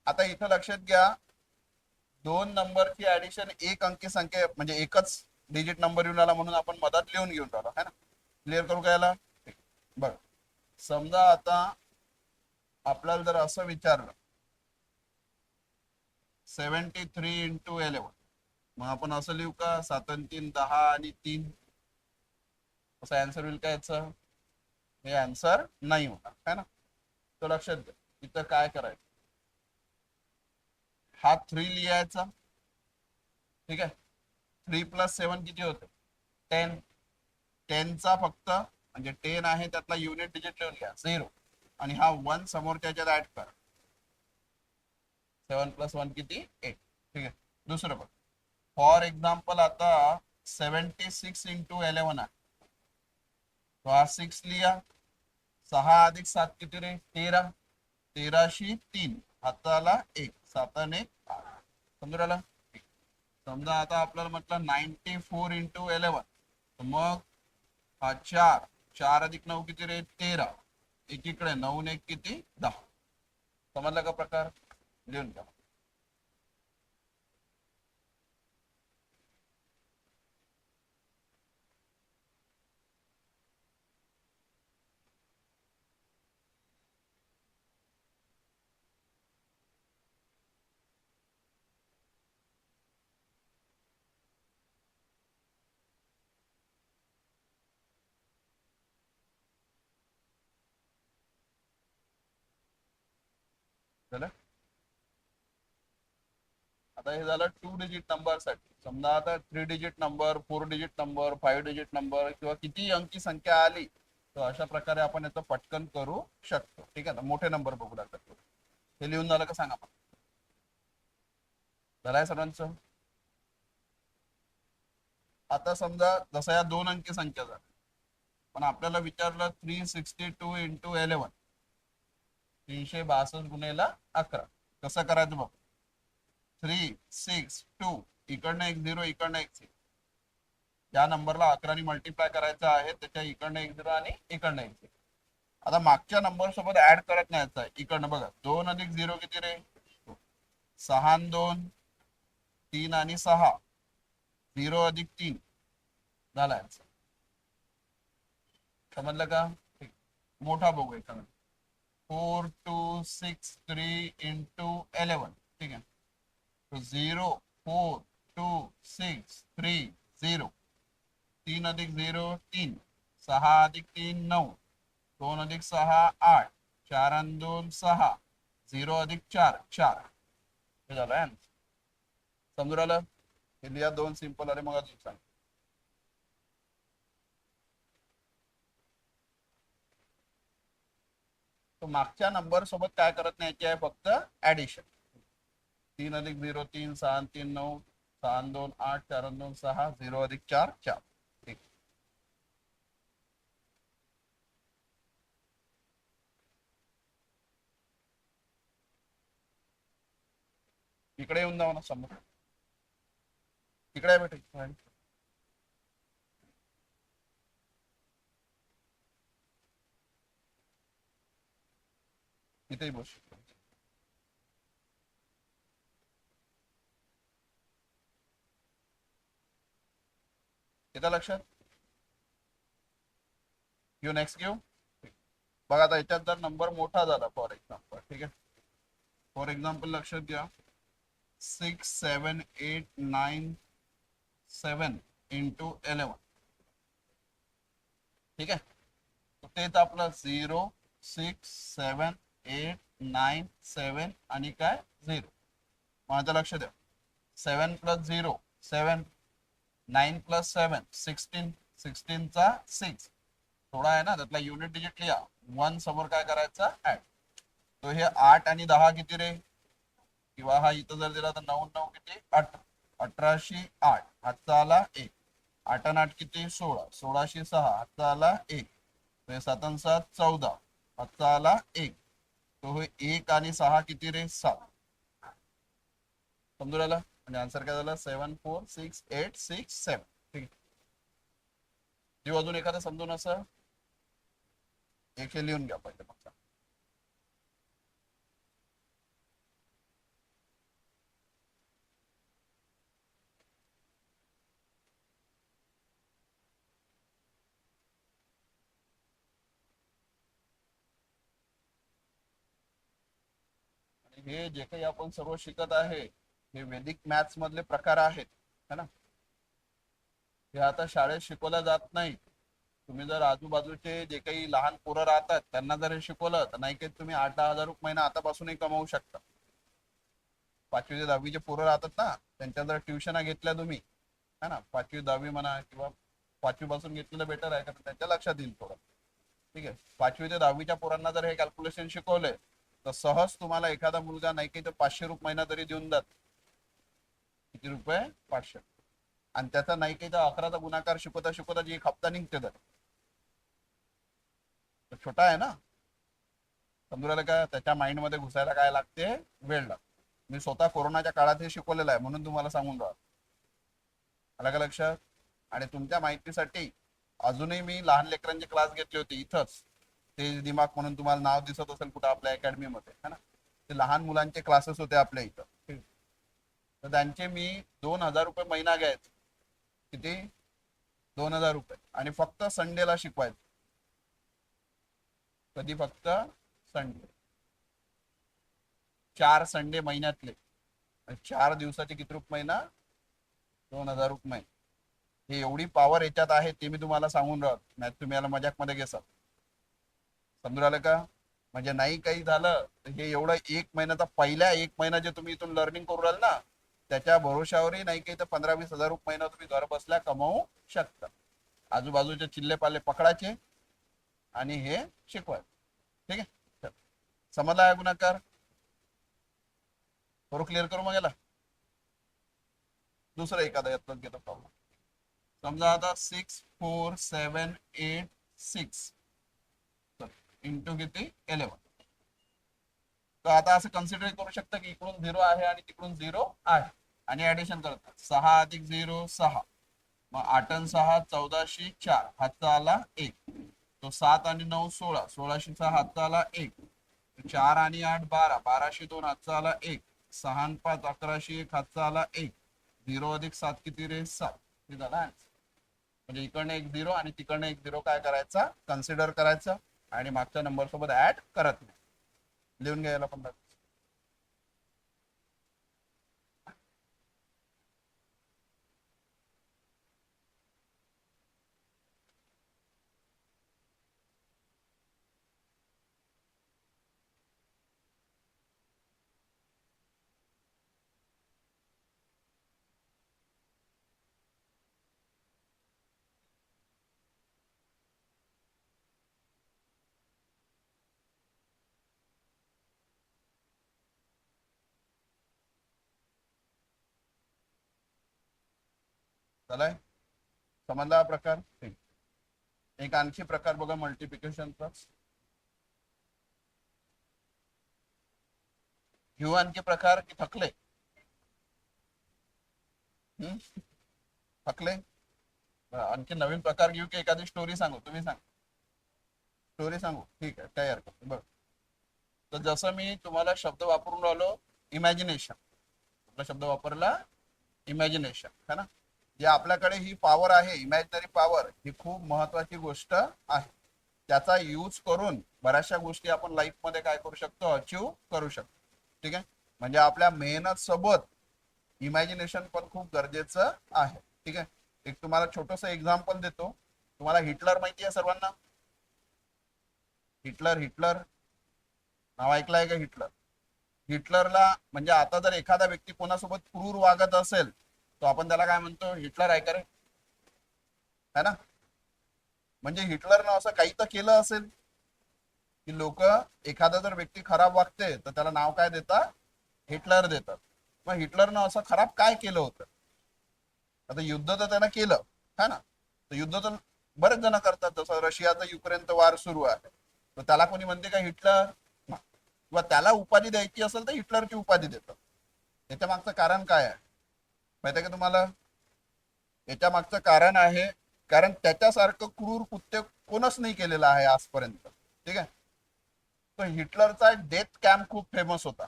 आता इथं लक्षात घ्या, 2 नंबरची ऍडिशन एक अंकी संख्या म्हणजे एकच डिजिट नंबर येऊन आला म्हणून आपण मधात लिहून घेऊन राहिलो है ना. क्लिअर करू का याला. बघ, समजा आता आपल्याला जर असं विचारलं 73 इंटू 11, मग आपण असं लिहू का 7 आणि 3 10 आणि 3. असं आन्सर होईल का याचं. हे आन्सर नाही होणार है ना. तो लक्षात घ्या. इथं काय करायचं, हा 3 लिहायचा. ठीक आहे, 3+7 किती होते 10. 10चा फक्त म्हणजे 10 आहे त्यातला युनिट डिजिट लिहून घ्या 0 आणि हा 1 समोरच्या ह्याच्यात ऍड करा. 7+1 किती 8. ठीक आहे, दुसरं बघ. फॉर एक्झाम्पल आता 76 इंटू 11 आहे, तो हा 6 लिहा. 6 अधिक 7 किती रे 13. 13शी 3 हाताला 1, 7 आणि 1 8. समजून राहिला. समजा आता आपल्याला म्हटलं 94 इंटू 11, तर मग हा 4, 4 अधिक 9 किती रे 13. एकीकडे 9 आणि 1 किती 10. समजला का प्रकार. लिहून घ्या. झालं. आता हे झालं 2 डिजिट नंबर साठी. समजा आता 3 digit number 4 digit number 5 digit number किंवा किती अंकी संख्या आली तर अशा प्रकारे आपण याचं पटकन करू शकतो. ठीक आहे ना. मोठे नंबर बघू लागतात. हे लिहून झालं का सांगा. झालंय सर्वांचं. आता समजा जसं या 2 अंकी संख्या झाल्या, पण आपल्याला विचारलं 362 इंटू 11, 362 गुणेला 11. कसं करायचं बघ. 3 6 2 इकडनं एक 0 इकडनं एक 6. या नंबरला 11 मल्टिप्लाय करायचं आहे, त्याच्या इकडनं एक 0 आणि इकडनं एक 0. आता मागच्या नंबर सोबत ऍड करत न्यायचं आहे. इकडनं बघा 2 अधिक 0 किती रे? 6 आणि 2 3 आणि 6 0 अधिक 3 झाला आन्सर. समजलं का? ठीक. मोठा बघू एखादा. 4 2 6 3 इंटू 11. ठीक आहे. तो 0 4 2 6 3 0. 3 अधिक 0 3. 6 अधिक 3 9. 2 अधिक 6 8. 4 आणि 2 6. 0 अधिक 4 4. हे झालं आन्सर. समजून आलं? हे लिहा 2 सिंपल. अरे मग अजून सांग. तो मागच्या नंबर सोबत काय करत न्यायची आहे? फक्त ऍडिशन. 3 अधिक 0 3. 6 आणि 3 9. 6 आणि 2 8. 4 आणि 2 6. 0 अधिक 4 4. ठीक. इकडे येऊन जाऊ ना समोर. इकडे आहे बेटा. इथेही बस. येतं लक्षात? घेऊ नेक्स्ट घेऊ. बघा आता याच्यात जर नंबर मोठा झाला फॉर एक्झाम्पल. ठीक आहे. फॉर एक्झाम्पल लक्षात घ्या 6 7 8 9 7 इंटू 11. ठीक आहे. तेच आपलं 0 6 7 8 9 7 आणि काय 0. माझं लक्ष द्या. 7 प्लस 0 7. 9 प्लस 7 16. 16 चा 6. थोडा आहे ना, त्यातला युनिट डिजिट लिहा. 1 समोर काय करायचा? ऍड. तो हे 8 आणि 10 किती रे? किंवा हा इथं जर दिला तर 9 9 किती? 18. 18शी 8 हातचा आला 1. 8 आणि 8 किती? 16. 16शी 6 हातचा आला 1. 7 आणि 7 14 हातचा आला 1. तो हे 1 आणि 6 किती रे? 7. समजून आला? म्हणजे आन्सर काय झाला? 7 4 6 8 6 7. ठीक आहे. जीव अजून एखादं समजून असं एक हे लिहून घ्या पहिले फक्त. हे जे काही आपण सर्व शिकत आहे हे वैदिक मॅथ्स मधले प्रकार आहेत है ना. हे आता शाळेत शिकवलं जात नाही. तुम्ही जर आजूबाजूचे जे काही लहान पोरं राहतात त्यांना जर हे शिकवलं तर नाही काही तुम्ही 8-10 हजार महिना आतापासूनही कमावू शकता. 5वी ते 10वीचे पोरं राहतात ना, त्यांच्या जर ट्युशन घेतल्या तुम्ही है ना, 5वी 10वी म्हणा किंवा 5वी पासून घेतलेलं बेटर आहे का, त्यांच्या लक्षात येईल थोडं. ठीक आहे. 5वी ते 10वीच्या पोरांना जर हे कॅल्क्युलेशन शिकवलंय तर सहज तुम्हाला एखादा मुलगा नाही काही तर 500 रुपये महिना तरी देऊन जात. किती रुपये? 500. आणि त्याचा नाही काही तर 11चा गुणाकार शिकवता शिकवता जी एक हप्ता निघते तर छोटा आहे ना. समजून राहिलं का? त्याच्या माइंड मध्ये घुसायला काय लागते? वेळ लागतो. मी स्वतः कोरोनाच्या काळात हे शिकवलेलं आहे म्हणून तुम्हाला सांगून राहिलो. आलं का लक्षात? आणि तुमच्या माहितीसाठी अजूनही मी लहान लेकरांचे क्लास घेतले होते इथंच. तेज दिमाग म्हणून तुम्हाला नाव दिसत असेल कुठं आपल्या अकॅडमी मध्ये है ना. ते लहान मुलांचे क्लासेस होते आपल्या इथं. तर त्यांचे मी 2,000 रुपये महिना घ्यायचे. किती? 2,000 रुपये. आणि फक्त संडेला शिकवायचं. कधी? फक्त संडे. 4 संडे महिन्यातले. 4 दिवसाचे किती रुपये महिना? 2,000 रुपये. हे एवढी पॉवर याच्यात आहे ते मी तुम्हाला सांगून राहतो. नाही तुम्ही याला मजाक मध्ये घेसाल. समजून आलं का? म्हणजे नाही काही झालं तर हे एवढं एक महिन्याचा पहिल्या 1 महिना जे तुम्ही इथून लर्निंग करू राहिले ना त्याच्या भरोशावरही नाही काही तर 15-20 हजार रुपये महिना तुम्ही घर बसल्या कमावू शकता. आजूबाजूचे चिल्ले पाले पकडायचे आणि हे शिकवायचे. ठीक आहे. समजला आहे गुणाकार? थोडं क्लिअर करू मग याला. दुसरं एखादा यातच घेतो प्रॉब्लेम. समजा आता 6 4 7 8 6 इंटू किती? 11. तर आता असं कन्सिडर करू शकता की इकडून 0 आहे आणि तिकडून 0 आहे आणि ऍडिशन करतात 6 अधिक 0 6, मग 8 आणि 6 1404, हातचा आला 1. तो 7 आणि 9 16, 16शीचा हातचा आला 1. 4 आणि 8 12, 12शी 2 हातचा आला 1. 6 आणि 5 11शी 1 हातचा आला 1. 0 अधिक 7 किती रे 7. हे झाला answer. म्हणजे इकडनं एक 0 आणि तिकडनं एक 0 काय करायचा कन्सिडर करायचा आणि मागच्या नंबर सोबत ऍड करत नाही. लिहून घ्यायला पण लागतं. चलाय समजला हा प्रकार. ठीक. एक आणखी प्रकार बघा मल्टिप्लिकेशनचा. घेऊ आणखी प्रकार की थकले? थकले? आणखी नवीन प्रकार घेऊ की एखादी स्टोरी सांगू? तुम्ही सांग. स्टोरी सांगू, ठीक आहे, काही हरकत नाही. बरं, तर जसं मी तुम्हाला शब्द वापरून राहिलो इमॅजिनेशन, आपला शब्द वापरला इमॅजिनेशन है ना. जे आपल्याकडे ही पॉवर आहे इमॅजिनरी पॉवर, ही खूप महत्वाची गोष्ट आहे. त्याचा यूज करून बऱ्याचशा गोष्टी आपण लाईफ मध्ये काय करू शकतो, अचीव करू शकतो. ठीक आहे, म्हणजे आपल्या मेहनत सोबत इमॅजिनेशन पण खूप गरजेचं आहे. ठीक आहे, एक तुम्हाला छोटस एक्झाम्पल देतो. तुम्हाला हिटलर माहिती आहे सर्वांना? हिटलर, हिटलर नाव ऐकलंय का? हिटलर, हिटलरला म्हणजे आता जर एखादा व्यक्ती कोणासोबत क्रूर वागत असेल तो आपण त्याला काय म्हणतो, हिटलर आहे का रे, है ना. म्हणजे हिटलरनं असं काही तर केलं असेल की लोक, एखादा जर व्यक्ती खराब वागते तर त्याला नाव काय देतात, हिटलर देतात. मग हिटलरनं असं खराब काय केलं होतं? आता युद्ध तर त्यानं केलं है ना, तर युद्ध तर बरेच जण करतात. जसं रशियाचा युक्रेनचा वार सुरू आहे, तर त्याला कोणी म्हणते का हिटलर, किंवा त्याला उपाधी द्यायची असेल तर हिटलरची उपाधी देतात. याच्या मागचं कारण काय आहे माहिती आहे का तुम्हाला? याच्या मागचं कारण आहे, कारण त्याच्यासारखं क्रूर कृत्य कोणच नाही केलेलं आहे आजपर्यंत. ठीक आहे, तो हिटलरचा डेथ कॅम्प खूप फेमस होता.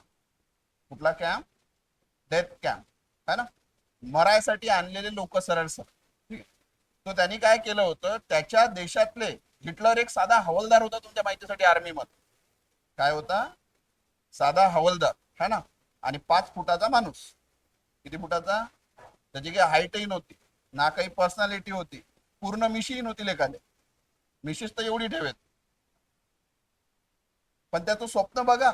कुठला कॅम्प? डेथ कॅम्प है ना, मरायसाठी आणलेले लोक सरळ सर. ठीक आहे, तो त्यांनी काय केलं होतं, त्याच्या देशातले, हिटलर एक साधा हवालदार होता तुमच्या माहितीसाठी आर्मी मध्ये. काय होता? साधा हवालदार है ना, आणि 5 फुटाचा माणूस. किती फुटाचा? त्याची काही हाईटही नव्हती, ना काही पर्सनॅलिटी होती, पूर्ण मिशीही नव्हती लेखाले. मिशीस तर एवढी ठेवेत. पण त्याचं स्वप्न बघा,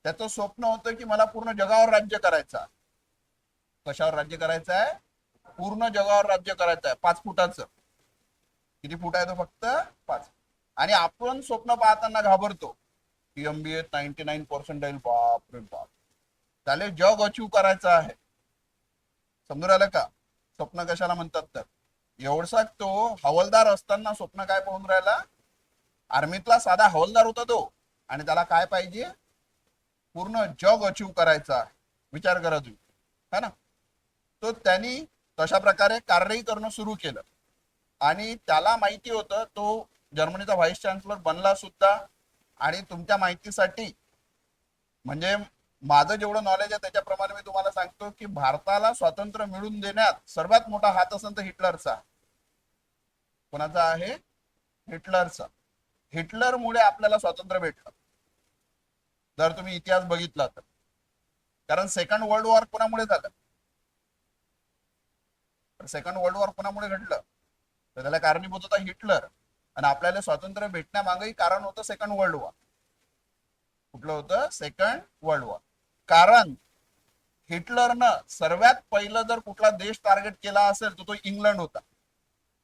त्याचं स्वप्न होतं की मला पूर्ण जगावर राज्य करायचं. कशावर राज्य करायचं आहे? पूर्ण जगावर राज्य करायचं आहे. 5 फुटाचं. किती फूट आहे तो? फक्त 5. आणि आपण स्वप्न पाहताना घाबरतो की MBA 99% बाप रे बाप, त्याला जग अचीव करायचं आहे. समजून राहिलं का? स्वप्न कशाला म्हणतात तर, एवढसा तो हवालदार असताना स्वप्न काय पाहून राहिला, आर्मीतला साधा हवालदार होता तो, आणि त्याला काय पाहिजे, पूर्ण जग अचीव करायचं आहे. विचार करा तुम्ही, है ना. तो त्यांनी तशा प्रकारे कार्यही करणं सुरू केलं, आणि त्याला माहिती होतं, तो जर्मनीचा व्हाईस चान्सलर बनला सुद्धा. आणि तुमच्या माहितीसाठी, म्हणजे माझं जेवढं नॉलेज आहे त्याच्याप्रमाणे मी तुम्हाला सांगतो की भारताला स्वातंत्र्य मिळवून देण्यात सर्वात मोठा हात असेल तर हिटलरचा. कोणाचा आहे? हिटलरचा. हिटलरमुळे आपल्याला स्वातंत्र्य भेटलं, जर तुम्ही इतिहास बघितला तर. कारण सेकंड वर्ल्ड वॉर कोणामुळे झालं? सेकंड वर्ल्ड वॉर कोणामुळे घडलं? तर त्याला कारणीभूत होता हिटलर. आणि आपल्याला स्वातंत्र्य भेटण्यामागेही कारण होतं सेकंड वर्ल्ड वॉर. कुठलं होतं? Second world war. कारण हिटलरनं सर्वात पहिलं जर कुठला देश टार्गेट केला असेल तर तो इंग्लंड होता.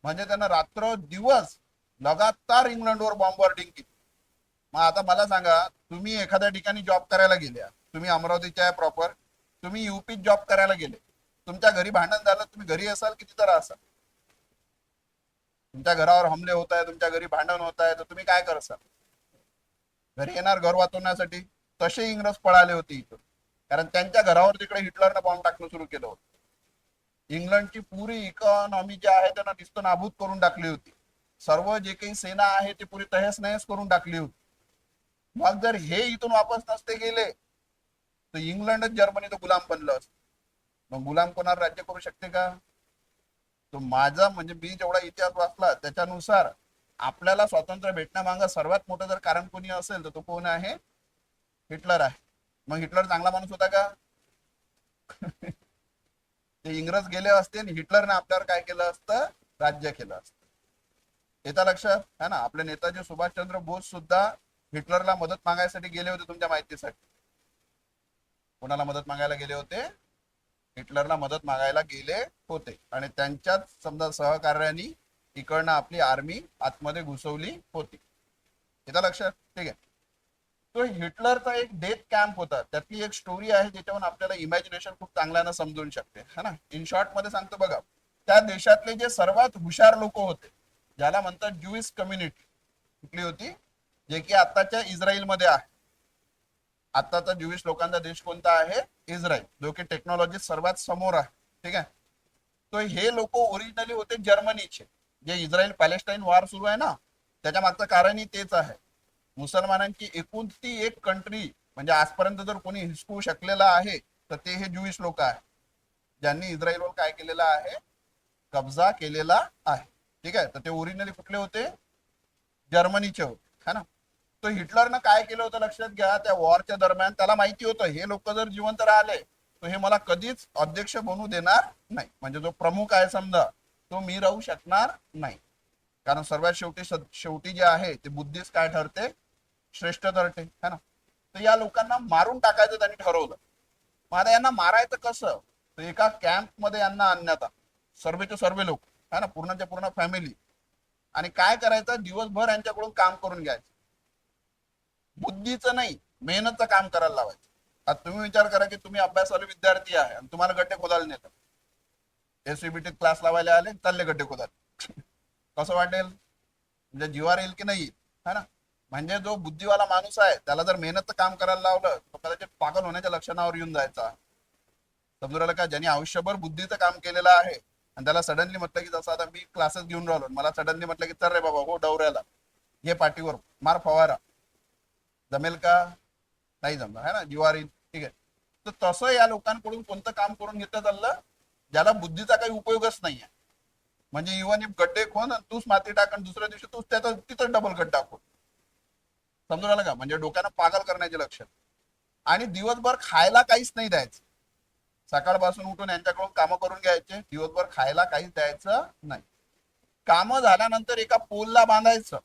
म्हणजे त्यानं रात्र दिवस लगातार इंग्लंडवर बॉम्बार्डिंग केली. मग आता मला सांगा, तुम्ही एखाद्या ठिकाणी जॉब करायला गेल्या, तुम्ही अमरावतीच्या आहे प्रॉपर, तुम्ही युपीत जॉब करायला गेले, तुमच्या घरी भांडण झालं, तुम्ही घरी असाल किती तर असाल, तुमच्या घरावर हमले होत आहे, तुमच्या घरी भांडण होत आहे, तर तुम्ही काय करसाल? घरी येणार घर वाचवण्यासाठी. तसे इंग्रज पळाले होते इथून, कारण त्यांच्या घरावर तिकडे हिटलरनं बॉम्ब टाकणं सुरू केलं होतं. इंग्लंडची पुरी इकॉनॉमी जी आहे त्यांना नुसतं नाबूद करून टाकली होती. सर्व जे काही सेना आहे ती पुरी तहस नहस करून टाकली होती. मग जर हे इथून वापस नसते गेले तर इंग्लंडच जर्मनीचं गुलाम बनलं असतं. मग गुलाम कोणावर राज्य करू शकते का? तो माझा म्हणजे मी जेवढा इतिहास वाचला त्याच्यानुसार आपल्याला स्वातंत्र्य भेटण्यामागं सर्वात मोठं जर कारण कोणी असेल तर तो कोण आहे? हिटलर आहे. मग हिटलर चांगला माणूस होता का? ते इंग्रज गेले असते आणि हिटलरने आपल्यावर काय केलं असतं? राज्य केलं असतं. येता लक्षात है ना? आपले नेताजी सुभाषचंद्र बोस सुद्धा हिटलरला मदत मागायसाठी गेले होते, तुमच्या माहितीसाठी. कोणाला मदत मागायला गेले होते? हिटलरला मदत मागायला गेले होते आणि त्यांच्याच समजा सहकार्याने इकडनं आपली आर्मी आतमध्ये घुसवली होती. येतं लक्षात? ठीक आहे. तो हिटलरचा एक डेथ कॅम्प होता, त्यातली एक स्टोरी आहे ज्याच्यावरून आपल्याला इमॅजिनेशन खूप चांगल्यानं समजून शकते, है ना? इन शॉर्ट मध्ये सांगतो बघा. त्या देशातले जे सर्वात हुशार लोक होते, ज्याला म्हणतात ज्युइश कम्युनिटी, कुठली होती? जे की आताच्या इस्रायलमध्ये आहे. आताचा ज्युइश लोकांचा देश कोणता आहे? इस्रायल, जो की टेक्नॉलॉजी सर्वात समोर आहे. ठीक आहे. तो हे लोक ओरिजिनली होते जर्मनीचे. जे इस्रायल पॅलेस्टाईन वॉर सुरू आहे ना, त्याच्या मागचं कारणही तेच आहे. मुसलमानांची एकूण ती एक कंट्री म्हणजे आजपर्यंत जर कोणी हिसकू शकलेला आहे तर ते हे ज्युइश लोक आहे, ज्यांनी इस्रायलवर काय केलेलं आहे? कब्जा केलेला आहे. ठीक आहे. तर ते ओरिजिनली कुठले होते? जर्मनीचे होते, है ना? तो हिटलरनं काय केलं होतं लक्षात घ्या. त्या वॉरच्या दरम्यान त्याला माहिती होतं हे लोक जर जिवंत राहिले तर हे मला कधीच अध्यक्ष बनू देणार नाही, म्हणजे जो प्रमुख आहे समजा तो मी राहू शकणार नाही. कारण सर्वात शेवटी शेवटी जे आहे ते बुद्धिस्ट काय ठरते? श्रेष्ठ ठरते, है ना? तर या लोकांना मारून टाकायचं त्यांनी ठरवलं. मग आता यांना मारायचं कसं? तर एका कॅम्प मध्ये यांना आणण्यात आलं, सर्वेचे सर्वे लोक, है ना, पूर्णच्या पूर्ण फॅमिली. आणि काय करायचं? दिवसभर यांच्याकडून काम करून घ्यायचं. बुद्धीचं नाही, मेहनतचं काम करायला लावायचं. आता तुम्ही विचार करा की तुम्ही अभ्यासवाले विद्यार्थी आहे आणि तुम्हाला गड्डे खोदायला नेतात. एससीबीटी क्लास लावायला आले, चालले गड्डे खोदायला. कसं वाटेल? म्हणजे जीवार येईल की नाही? है ना? म्हणजे जो बुद्धिवाला माणूस आहे त्याला जर मेहनत काम करायला लावलं तर कदाचित पागल होण्याच्या लक्षणावर येऊन जायचा. समजून राहिलं का? ज्यांनी आयुष्यभर बुद्धीचं काम केलेलं आहे आणि त्याला सडनली म्हटलं की जसं आता मी क्लासेस घेऊन राहिलो, मला सडनली म्हटलं की चल रे बाबा हो डवऱ्याला, घे पाठीवर मार फवारा, जमेल का? नाही जमणार, है ना? जीवार येईल. ठीक आहे. तर तसं या लोकांकडून कोणतं काम करून घेतलं चाललं ज्याला बुद्धीचा काही उपयोगच नाही आहे. म्हणजे इव्हन गड्डे खोन तूच माती टाक आणि दुसऱ्या दिवशी तूच त्याचा तिथं डबल गड्डा खोन. समजून आलं का? म्हणजे डोक्यानं पागल करण्याचे लक्षण. आणि दिवसभर खायला काहीच नाही द्यायचं. सकाळपासून उठून यांच्याकडून कामं करून घ्यायचे, दिवसभर खायला काहीच द्यायचं नाही. कामं झाल्यानंतर एका पोलला बांधायचं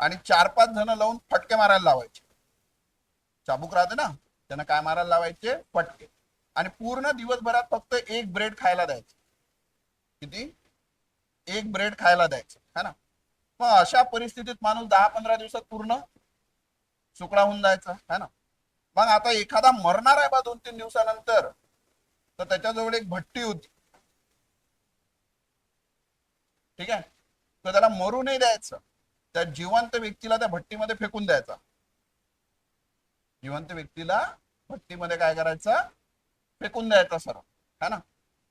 आणि 4-5 जण लावून फटके मारायला लावायचे. चाबूक राहते ना, त्यांना काय मारायला लावायचे? फटके. आणि पूर्ण दिवसभरात फक्त एक ब्रेड खायला द्यायचं. किती? एक ब्रेड खायला द्यायचं, है ना? मग अशा परिस्थितीत माणूस 10-15 दिवसात पूर्ण सुकडा होऊन जायचा, है ना? मग आता एखादा मरणार आहे बा 2-3 दिवसानंतर, तर त्याच्याजवळ एक भट्टी होती. ठीक आहे. तर त्याला मरू नाही द्यायचं, त्या जिवंत व्यक्तीला त्या भट्टीमध्ये फेकून द्यायचा. जिवंत व्यक्तीला भट्टीमध्ये काय करायचं? फेकून द्यायचा सरळ, है ना?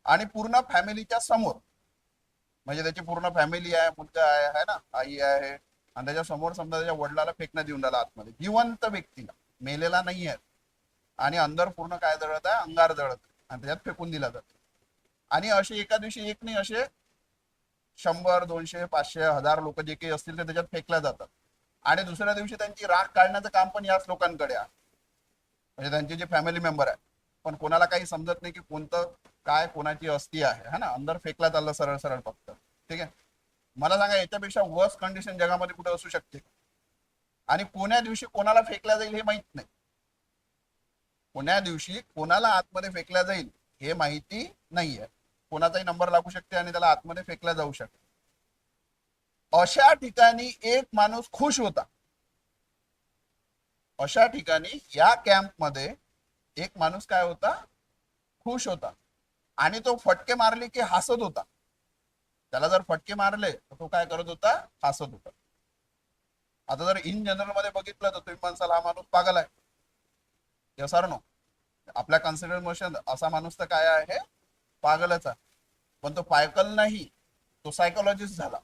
आणि पूर्ण फॅमिलीच्या समोर, म्हणजे त्याची पूर्ण फॅमिली आहे, मुलगा आहे, है ना, आई आहे, आणि त्याच्या समोर समजा त्याच्या वडिलाला फेकण्यात येऊन राहिला आतमध्ये, जिवंत व्यक्तीला, मेलेला नाही आहे. आणि अंदर पूर्ण काय जळत आहे? अंगार जळत, आणि त्याच्यात फेकून दिला जातो. आणि असे एका दिवशी एक नाही, असे 100, 200, 500, 1000 लोक जे काही असतील ते त्याच्यात फेकल्या जातात. आणि दुसऱ्या दिवशी त्यांची राख काढण्याचं काम पण याच लोकांकडे आहे, म्हणजे त्यांचे जे फॅमिली मेंबर आहे. पण कोणाला काही समजत नाही की कोणतं काय कोणाची अस्थी आहे, है ना, अंदर फेकला चाललं सरळ सरळ फक्त. ठीक आहे. मला सांगा याच्यापेक्षा वर्स्ट कंडिशन जगामध्ये कुठे असू शकते? आणि कोण्या दिवशी कोणाला फेकल्या जाईल हे माहित नाही. कोण्या दिवशी कोणाला आतमध्ये फेकल्या जाईल हे माहिती नाहीये. कोणाचाही नंबर लागू शकते आणि त्याला आतमध्ये फेकल्या जाऊ शकते. अशा ठिकाणी एक माणूस खुश होता. अशा ठिकाणी या कॅम्प मध्ये एक माणूस काय होता? खुश होता. आणि तो फटके मारले की हसत होता. त्याला जर फटके मारले तर तो काय करत होता? हसत होता. आता जर इन जनरल मध्ये बघितलं तर तुम्ही म्हणसाल हा माणूस पागल आहे. Yes or no? आपल्या कन्सिडर मोशन असा माणूस तर काय आहे, पागलच आहे. पण तो पागल नाही, तो सायकोलॉजिस्ट झाला.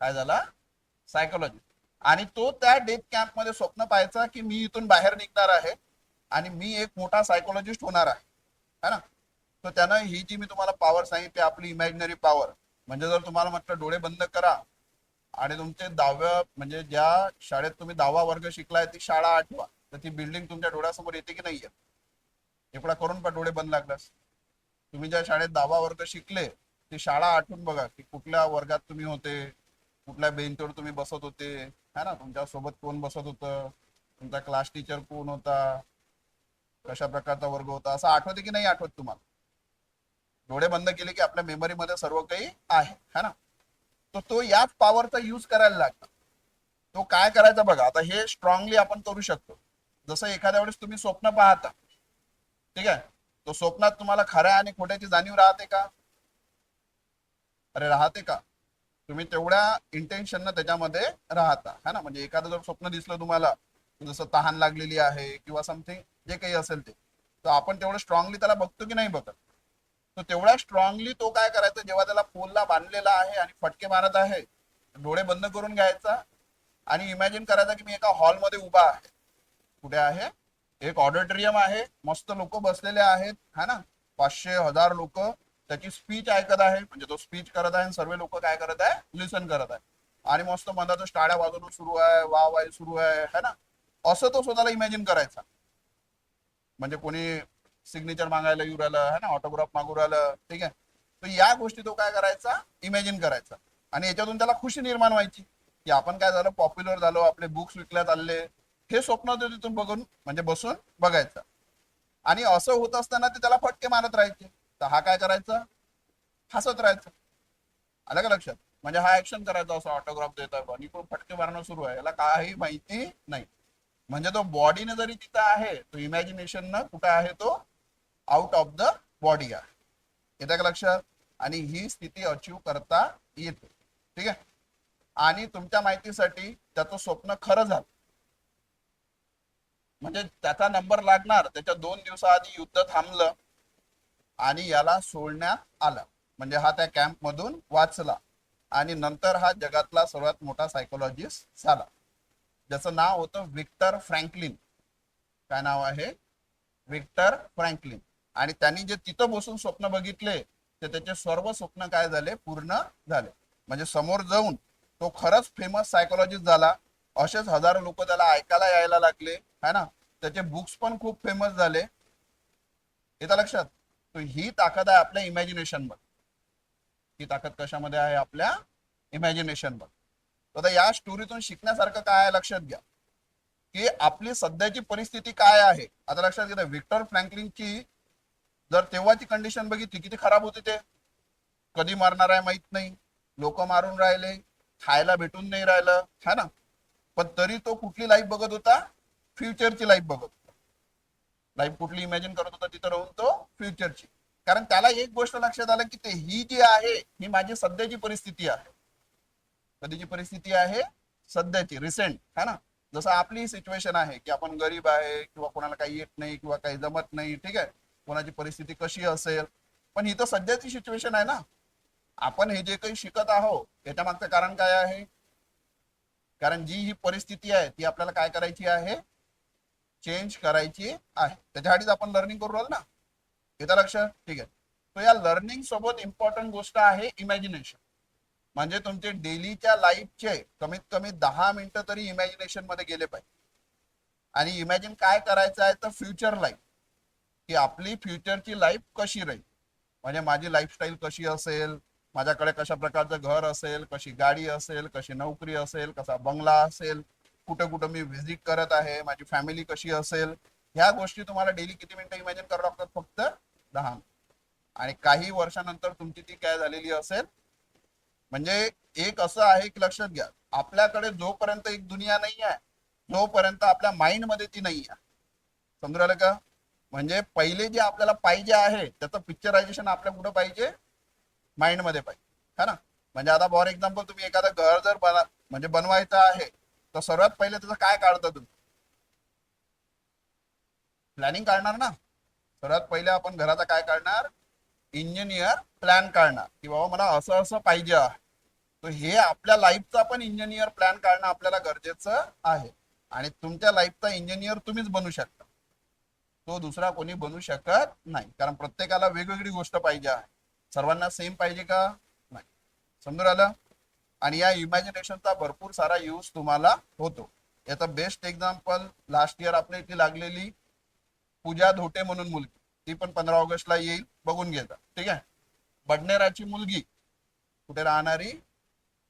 काय झाला? सायकोलॉजी. आणि तो त्या डेथ कॅम्प मध्ये स्वप्न पाहायचा की मी इथून बाहेर निघणार आहे आणि मी एक मोठा सायकोलॉजिस्ट होणार आहे, है ना. तर त्यानं ही जी मी तुम्हाला पॉवर सांगितली आपली इमॅजिनरी पॉवर, म्हणजे जर तुम्हाला म्हटलं डोळे बंद करा आणि तुमचे 10व्या म्हणजे ज्या शाळेत तुम्ही 10वा वर्ग शिकलाय ती शाळा आठवा, तर ती बिल्डिंग तुमच्या डोळ्यासमोर येते की नाही येत? एवढा करून पण डोळे बंद लागलास. तुम्ही ज्या शाळेत 10वा वर्ग शिकले ती शाळा आठवून बघा की कुठल्या वर्गात तुम्ही होते, कुठल्या बेंचवर तुम्ही बसत होते, है ना. तुमच्या सोबत कोण बसत होतं, तुमचा क्लास टीचर कोण होता, कशा प्रकारचा वर्ग होता, असं आठवते की नाही आठवत तुम्हाला? डोळे बंद केले की आपल्या मेमरीमध्ये सर्व काही आहे, है ना. तर तो याच पॉवरचा यूज करायला लागला. तो काय करायचा बघा, आता हे स्ट्रॉंगली आपण करू शकतो. जसं एखाद्या वेळेस तुम्ही स्वप्न पाहता, ठीक आहे, तो स्वप्नात तुम्हाला खऱ्या आणि खोट्याची जाणीव राहते का? अरे राहते का? तुम्ही तेवढ्या इंटेन्शन त्याच्यामध्ये राहता, है ना. म्हणजे एखादं जर स्वप्न दिसलं तुम्हाला, जसं तहान लागलेली आहे किंवा समथिंग जे काही असेल ते, तर आपण तेवढं स्ट्रॉंगली त्याला बघतो की नाही बघत? तो तेवढ्या स्ट्रॉंगली तो काय करायचा, जेव्हा त्याला पोलला बांधलेला आहे आणि फटके मारत आहे, डोळे बंद करून घ्यायचा आणि इमॅजिन करायचा की मी एका हॉलमध्ये उभा आहे. कुठे आहे? एक ऑडिटोरियम आहे, मस्त लोक बसलेले आहेत, है ना. 500 1000 लोक त्याची स्पीच ऐकत आहे, म्हणजे तो स्पीच करत आहे, सर्व लोक काय करत आहे, लिसन करत आहे. आणि मस्त मधातच टाळ्या वाजवणं सुरू आहे, वाह सुरू आहे, है ना. असं तो स्वतःला इमॅजिन करायचा. म्हणजे कोणी सिग्नेचर मागायला येऊ राहिलं, है ना, ऑटोग्राफ मागू राहिलं, ठीक आहे. तर या गोष्टी तो काय करायचा, इमॅजिन करायचा. आणि याच्यातून त्याला खुशी निर्माण व्हायची की आपण काय झालं, पॉप्युलर झालो, आपले बुक्स विकल्या चालले. हे स्वप्न तो तिथून बघून म्हणजे बसून बघायचं. आणि असं होत असताना ते त्याला फटके मारत राहायचे. तर हा काय करायचा, हसत राहायचा. आलं का लक्षात? म्हणजे हा ऍक्शन करायचा, असं ऑटोग्राफ देतात आणि तो फटके मारणं सुरू आहे, याला काही माहिती नाही. म्हणजे तो बॉडीने जरी तिथं आहे, तो इमॅजिनेशन न कुठं आहे, तो आउट ऑफ द बॉडी आहे. येतं का लक्षात? आणि ही स्थिती अचीव करता येते, ठीक आहे. आणि तुमच्या माहितीसाठी त्याचं स्वप्न खरं झालं, म्हणजे त्याचा नंबर लागणार त्याच्या 2 दिवसाआधी युद्ध थांबलं आणि याला सोडण्यात आलं. म्हणजे हा त्या कॅम्प मधून वाचला आणि नंतर हा जगातला सर्वात मोठा सायकोलॉजिस्ट झाला, ज्याचं नाव होतं विक्टर फ्रँकलिन. काय नाव आहे? Victor Franklin. आणि त्यांनी जे तिथं बसून स्वप्न बघितले, ते त्याचे सर्व स्वप्न काय झाले, पूर्ण झाले. म्हणजे समोर जाऊन तो खरंच फेमस सायकोलॉजिस्ट झाला. असेच हजारो लोक त्याला ऐकायला यायला लागले, है ना. त्याचे बुक्स पण खूप फेमस झाले. येतं लक्षात? तर ही ताकद आहे आपल्या इमॅजिनेशन मध्ये. ही ताकद कशामध्ये आहे? आपल्या इमॅजिनेशन मध्ये. आता या स्टोरीतून शिकण्यासारखं काय आहे लक्षात घ्या, की आपली सध्याची परिस्थिती काय आहे. आता लक्षात घ्या, विक्टर फ्रँकलिनची जर तेव्हाची कंडिशन बघितली किती खराब होती, ते कधी मरणार आहे माहित नाही, लोक मारून राहिले, खायला भेटून नाही राहिलं, है ना. पण तरी तो कुठली लाईफ बघत होता? फ्युचरची लाईफ बघत होता. लाईफ कुठली इमॅजिन करत होता तिथं राहून? तो फ्युचरची. कारण त्याला एक गोष्ट लक्षात आलं की ते ही जी आहे ही माझी सध्याची परिस्थिती आहे. कधीची परिस्थिती आहे? सध्याची, रिसेंट, है ना. जसं आपली सिच्युएशन आहे की आपण गरीब आहे किंवा कोणाला काही येत नाही किंवा काही जमत नाही, ठीक आहे, कोणाची परिस्थिती कशी असेल, पण ही तर सध्याची सिच्युएशन आहे ना. आपण हे जे काही शिकत आहोत याच्या मागचं कारण काय आहे? कारण जी ही परिस्थिती आहे ती आपल्याला काय करायची आहे? चेंज करायची आहे. त्याच्यासाठीच आपण लर्निंग करू राहिलो ना. येतं लक्षात? ठीक आहे. तो या लर्निंग सोबत इम्पॉर्टंट गोष्ट आहे इमॅजिनेशन. म्हणजे तुमचे डेलीच्या लाईफचे कमीत कमी 10 मिनिटं तरी इमॅजिनेशन मध्ये गेले पाहिजे. आणि इमॅजिन काय करायचं आहे? तर फ्युचर लाईफ, की आपली फ्युचरची लाईफ कशी राहील, म्हणजे माझी लाईफस्टाईल कशी असेल, माझ्याकडे कशा प्रकारचं घर असेल, कशी गाडी असेल, कशी नोकरी असेल, कसा बंगला असेल, कुठं कुठं मी व्हिजिट करत आहे, माझी फॅमिली कशी असेल. ह्या गोष्टी तुम्हाला डेली किती मिनिटं इमॅजिन करावं लागतात? फक्त 10. आणि काही वर्षानंतर तुमची ती काय झालेली असेल. म्हणजे एक असं आहे की लक्षात घ्या, आपल्याकडे जोपर्यंत एक दुनिया नाही आहे, जोपर्यंत आपल्या माइंड मध्ये ती नाही आहे. समजून राहिलं का? म्हणजे पहिले जे आपल्याला पाहिजे आहे त्याचं पिक्चरायझेशन आपल्या कुठं पाहिजे? माइंड मध्ये पाहिजे, है ना. म्हणजे आता फॉर एक्झाम्पल तुम्ही एखादं घर जर म्हणजे बनवायचं आहे, तर सर्वात पहिले त्याचं काय काढता तुम्ही? प्लॅनिंग काढणार ना. सर्वात पहिले आपण घराचा काय काढणार, इंजिनियर प्लॅन काढणार की बाबा मला असं असं पाहिजे आहे. तर हे आपल्या लाईफचा पण इंजिनियर प्लॅन काढणं आपल्याला गरजेचं आहे. आणि तुमच्या लाईफचा इंजिनियर तुम्हीच बनू शकता, तो दुसरा कोणी बनू शकत नाही. कारण प्रत्येकाला वेगवेगळी गोष्ट पाहिजे आहे. सर्वांना सेम पाहिजे का, नाही. समजून आलं. आणि या इमॅजिनेशनचा भरपूर सारा यूज तुम्हाला होतो. याचा बेस्ट एक्झाम्पल लास्ट इयर आपल्या इथे लागलेली पूजा धोटे म्हणून मुलगी, ती पण 15 ऑगस्टला येईल, बघून घ्यायचा. ठीक आहे. बडनेराची मुलगी, कुठे राहणारी,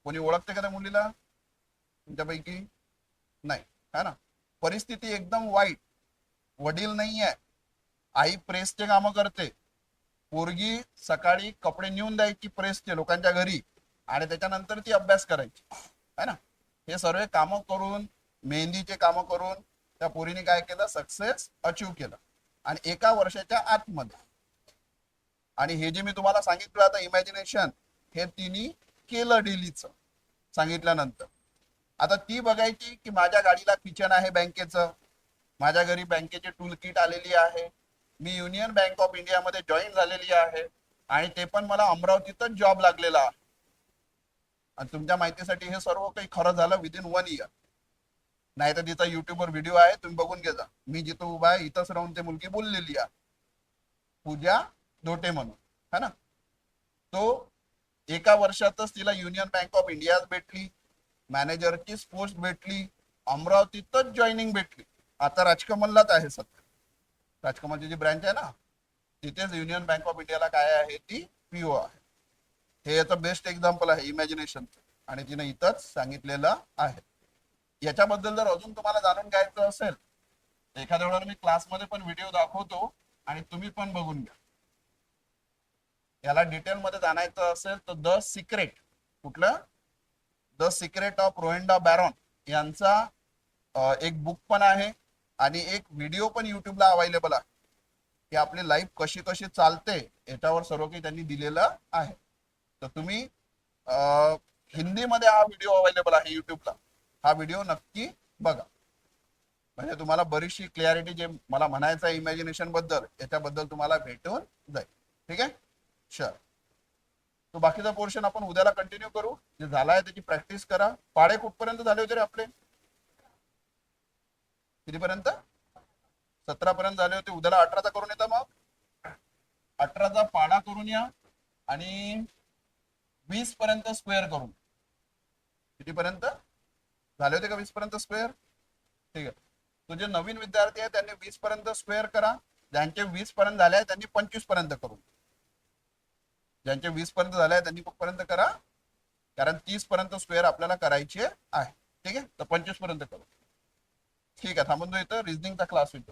कोणी ओळखते का त्या मुलीला तुमच्यापैकी, नाही है ना. परिस्थिती एकदम वाईट, वडील नाही आहे, आई प्रेसचे कामं करते, पोरगी सकाळी कपडे नेऊन द्यायची प्रेसचे लोकांच्या घरी आणि त्याच्यानंतर ती अभ्यास करायची है ना. हे सर्व कामं करून, मेहंदीचे कामं करून त्या पोरीने काय केलं, सक्सेस अचीव केलं. आणि एका वर्षाच्या आतमध्ये. आणि हे जे मी तुम्हाला सांगितलं आता इमॅजिनेशन, हे तिने केलं डेलीचं सांगितल्यानंतर. आता ती बघायची की माझ्या गाडीला किचन आहे बँकेचं, माझ्या घरी बँकेचे टूल किट आलेली आहे, मी युनियन बँक ऑफ इंडियामध्ये जॉईन झालेली आहे आणि ते पण मला अमरावतीतच जॉब लागलेला आहे. आणि तुमच्या माहितीसाठी हे सर्व काही खरं झालं विदिन 1 इयर. नाही तर तिचा युट्यूबवर व्हिडिओ आहे, तुम्ही बघून घ्या. मी जिथं उभा आहे इथंच राहून ते मुलगी बोललेली आहे, पूजा धोटे म्हणून है ना. तो एका वर्षातच तिला युनियन बँक ऑफ इंडिया भेटली, मॅनेजरची पोस्ट भेटली, अमरावतीतच जॉईनिंग भेटली. आता राजकमललाच आहे सध्या. राजकमलची जी ब्रँच आहे ना, तिथेच युनियन बँक ऑफ इंडियाला काय आहे, ती पीओ आहे. हे याचं बेस्ट एक्झाम्पल आहे इमॅजिनेशनचं, आणि तिने इथंच सांगितलेलं आहे. याच्याबद्दल जर अजून तुम्हाला जाणून घ्यायचं असेल, एखाद्या वेळेला मी क्लासमध्ये पण व्हिडिओ दाखवतो आणि तुम्ही पण बघून घ्या. याला डिटेलमध्ये जाणायचं असेल तर द सिक्रेट, कुठलं, द सिक्रेट ऑफ रोएंडा बॅरॉन यांचा एक बुक पण आहे आणि एक व्हिडिओ पण युट्यूबला अवेलेबल आहे की आपली लाईफ कशी कशी चालते, याच्यावर सर्व काही त्यांनी दिलेलं आहे. तर तुम्ही हिंदीमध्ये हा व्हिडिओ अवेलेबल आहे युट्यूबला, हा व्हिडिओ नक्की बघा. म्हणजे तुम्हाला बरीचशी क्लॅरिटी जे मला म्हणायचं आहे इमॅजिनेशन बद्दल, याच्याबद्दल तुम्हाला भेटून जाईल. ठीक आहे, चल. तो बाकीचा पोर्शन आपण उद्याला कंटिन्यू करू. जे झाला आहे त्याची प्रॅक्टिस करा. पाढे कुठपर्यंत झाले होते रे आपले, कितीपर्यंत, 17 पर्यंत झाले होते. उद्याला 18चा करून येता, मग 18चा पाढा करून या आणि 20 पर्यंत स्क्वेअर करून. कितीपर्यंत झाले होते का, 20 पर्यंत स्क्वेअर. ठीक आहे. तो जे नवीन विद्यार्थी आहे त्यांनी 20 पर्यंत स्क्वेअर करा, ज्यांचे 20 पर्यंत झाले आहे त्यांनी 25 पर्यंत करून, ज्यांचे 20 पर्यंत झाले आहे त्यांनी पर्यंत करा, कारण 30 पर्यंत स्क्वेअर आपल्याला करायचे आहे. ठीक आहे, तर 25 पर्यंत करू. ठीक आहे, थांबून इथं रिझनिंगचा क्लास होईल.